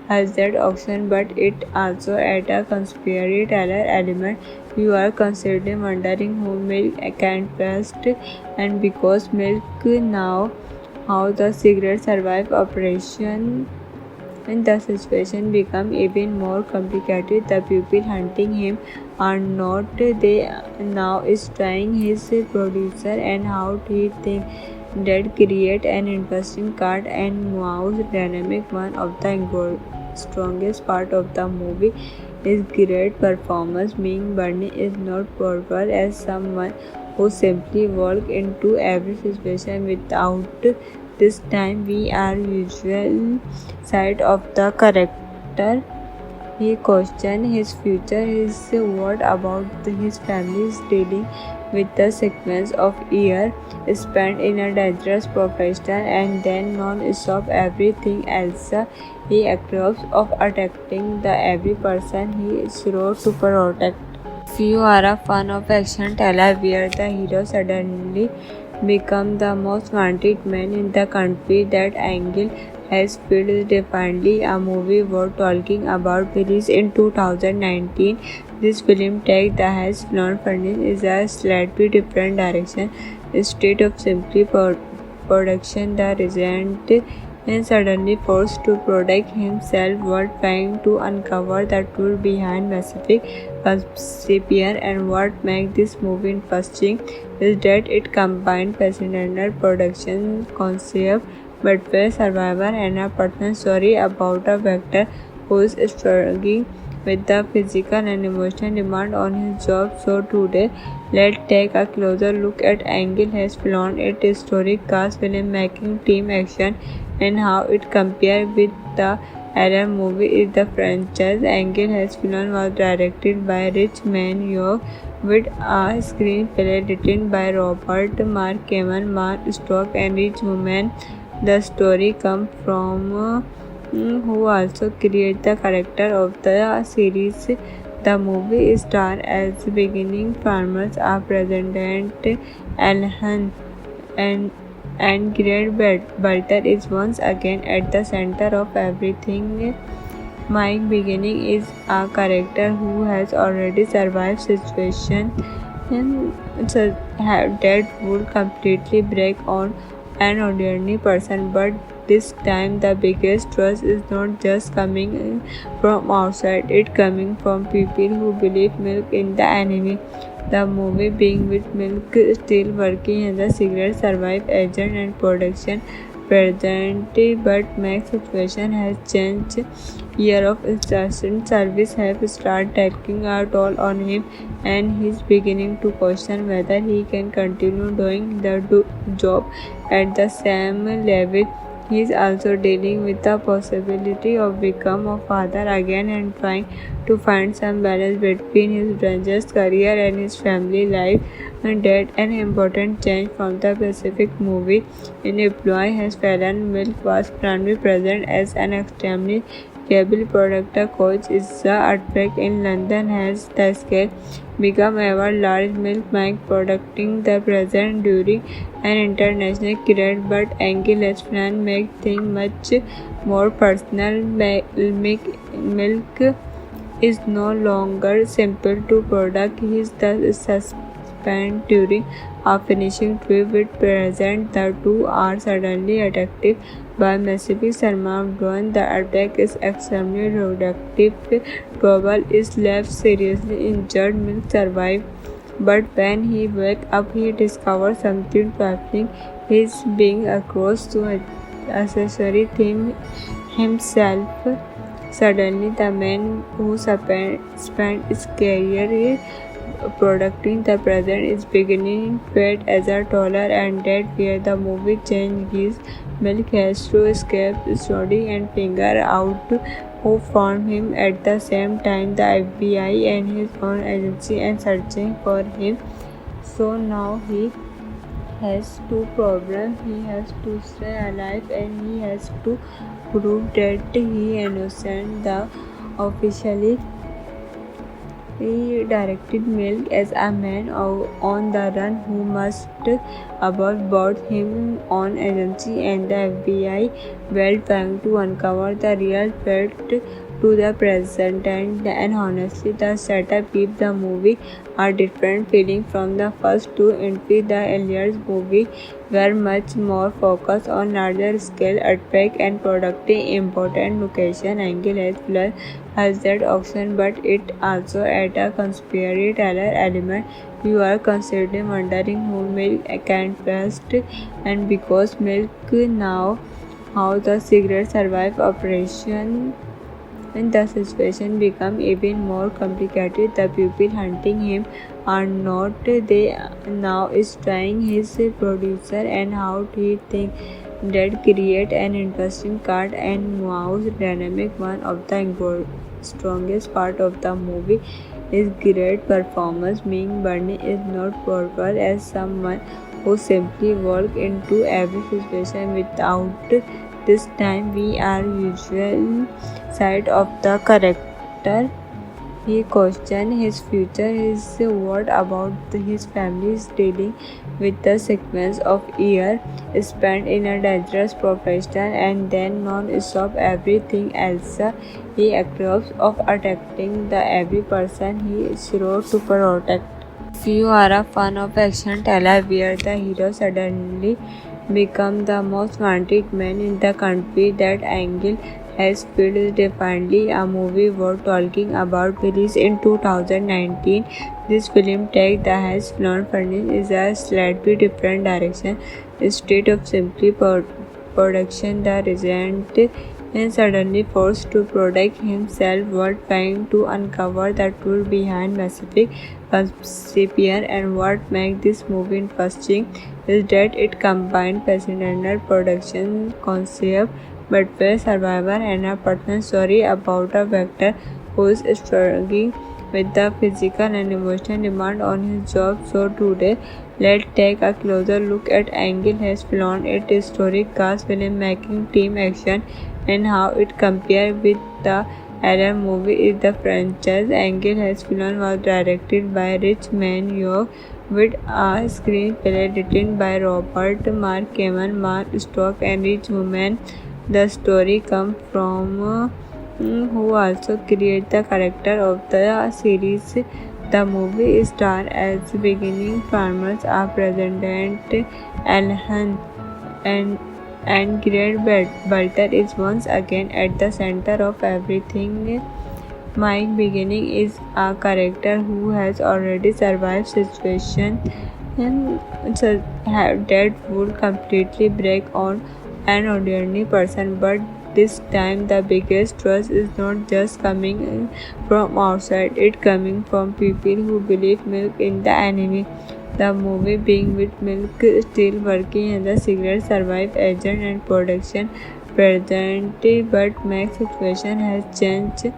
has that option, but it also adds a conspiracy thriller element. You are constantly wondering who Milk can trust, and because Milk now how the secret survive operation and the situation become even more complicated. The people hunting him are not they now is trying his producer and how he think that create an interesting cat and mouse dynamic. One of the strongest part of the movie is great performance. Being Bernie is not portrayed as someone who simply walk into every situation without this time we are visual side of the character. He questions his future, his what about his family is dealing with the sequence of years spent in a dangerous profession and then non-stop everything else. He accused of attacking the every person he swore to protect. If you are a fan of action thriller where the hero suddenly become the most wanted man in the country. That angle has felt definitely a movie worth talking about. Released in 2019, this film takes the has flown furnished is a slightly different direction. Instead of simply production, the regent is suddenly forced to protect himself while trying to uncover the truth behind Pacific conspiracy. And what makes this movie interesting is that it combines fascinating production concept, but survivor and a personal story about a actor who is struggling with the physical and emotional demand on his job. So today, let's take a closer look at Angle has flown its historic cast, filmmaking, team action, and how it compares with the other movie is the franchise. Angle has flown was directed by Rich Man York with a screenplay written by Robert Mark Kamen, Mark Stock, and Rich Woman. The story comes from who also create the character of the series. The movie stars as beginning farmers are President Alhan and Great Baltar is once again at the center of everything. Mike Beginning is a character who has already survived situations that would completely break on an ordinary person, but this time the biggest trust is not just coming from outside, it coming from people who believe milk in the enemy. The movie being with Milk still working as a secret survive agent and production presently, but Mac's situation has changed. Year of instant service have started taking a toll on him, and he's beginning to question whether he can continue doing the job at the same level. He is also dealing with the possibility of becoming a father again and trying to find some balance between his dangerous career and his family life. And that an important change from the Pacific movie. In employee has Fallon Milk was primarily present as an extremely cable producer coach is the earthquake in London has the scale become ever large. Milk Mike producing the present during an international credit, but Angelus Fran make things much more personal. Milk is no longer simple to product. He is the suspend during a finishing trip with present. The two are suddenly attacked by massive Salman drone. The attack is extremely reductive. Global is left seriously injured. Milk survives, but when he wakes up, he discovers something baffling. He is being across to accessory theme himself. Suddenly, the man who spent his career producing the present is beginning to fade as a taller, and that where the movie changes. Milk has to escape study and figure out who found him. At the same time, the FBI and his own agency are searching for him. So now he has two problems. He has to stay alive and he has to prove that he is innocent. The officially he directed Milk as a man on the run who must about both him own agency and the FBI while trying to uncover the real threat to the president. And honestly, the setup gives the movie a different feeling from the first two entries. The earlier movie were much more focused on larger scale earthquake and protecting important location. Angle has that option, but it also adds a conspiracy thriller element. You are constantly wondering who Milk can trust, and because Milk now how the secret survive operation and the situation become even more complicated. The people hunting him are not they now is trying his producer and how he think that create an interesting card and mouse dynamic. One of the strongest part of the movie is great performance. Ming Burney is not portrayed as someone who simply walk into every situation without this time we are usual side of the character. He questioned his future, his what about his family is dealing with the sequence of years spent in a dangerous profession and then non-stop everything else. He accused of attacking the every person he swore to protect. If you are a fan of action thriller where the hero suddenly become the most wanted man in the country, that angle has filled is definitely a movie worth talking about. Released in 2019, this film takes the has flown furnished is a slightly different direction. Instead of simply production, the regent is suddenly forced to protect himself while trying to uncover the truth behind Pacific conspiracy. And what makes this movie interesting is that it combines fascinating production concept but where survivor and a personal story about a actor who is struggling with the physical and emotional demand on his job. So today, let's take a closer look at Angle has flown its historic cast, filmmaking, team action, and how it compares with the other movie in the franchise. Angle has flown was directed by Rich Man York with a screenplay written by Robert Mark Kamen, Mark Stock, and Rich Woman. The story comes from who also created the character of the series. The movie stars as beginning farmers are President Alhan and Great Balter is once again at the center of everything. Mike Beginning is a character who has already survived situations that would completely break on an ordinary person, but this time the biggest trust is not just coming from outside, it's coming from people who believe milk in the enemy. The movie being with milk still working as a secret survive agent and production present, but Mac's situation has changed.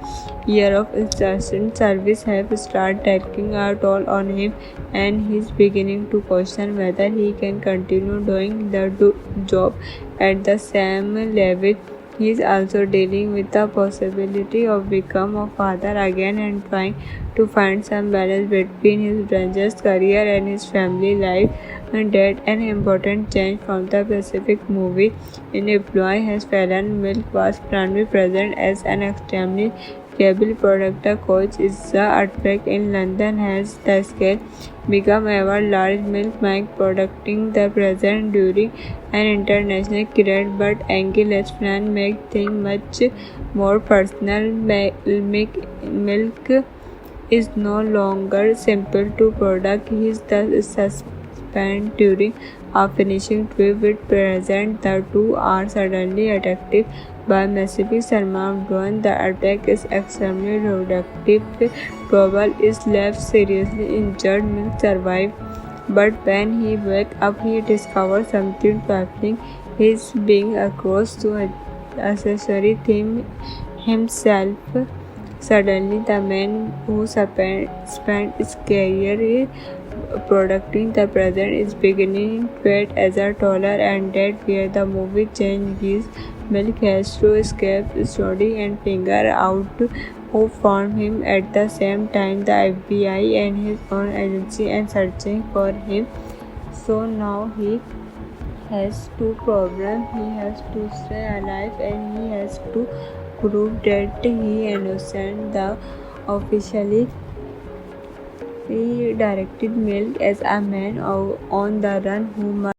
Year of instant service have started taking a toll on him, and he's beginning to question whether he can continue doing the job at the same level. He is also dealing with the possibility of becoming a father again and trying to find some balance between his branches career and his family life. And that an important change from the Pacific movie. In employee has Fallon Milk was primarily present as an extremely cable product coach is the outbreak in London has the scale become ever large milk mic producing the present during an international credit, but Angel's plan make things much more personal. Milk is no longer simple to product. He is the suspend during a finishing trip with present. The two are suddenly attacked by massive Salman drone. The attack is extremely productive. Global is left seriously injured. Milk survive, but when he wakes up, he discovers something baffling. He is being accused to accessory theme himself. Suddenly, the man who spent his career protecting the present is beginning to act as a taller, and that where the movie changes. Milk has to escape study and figure out who found him at the same time. The FBI and his own agency and searching for him. So now he has two problems. He has to stay alive and he has to prove that he innocent. The officially he directed Milk as a man on the run who must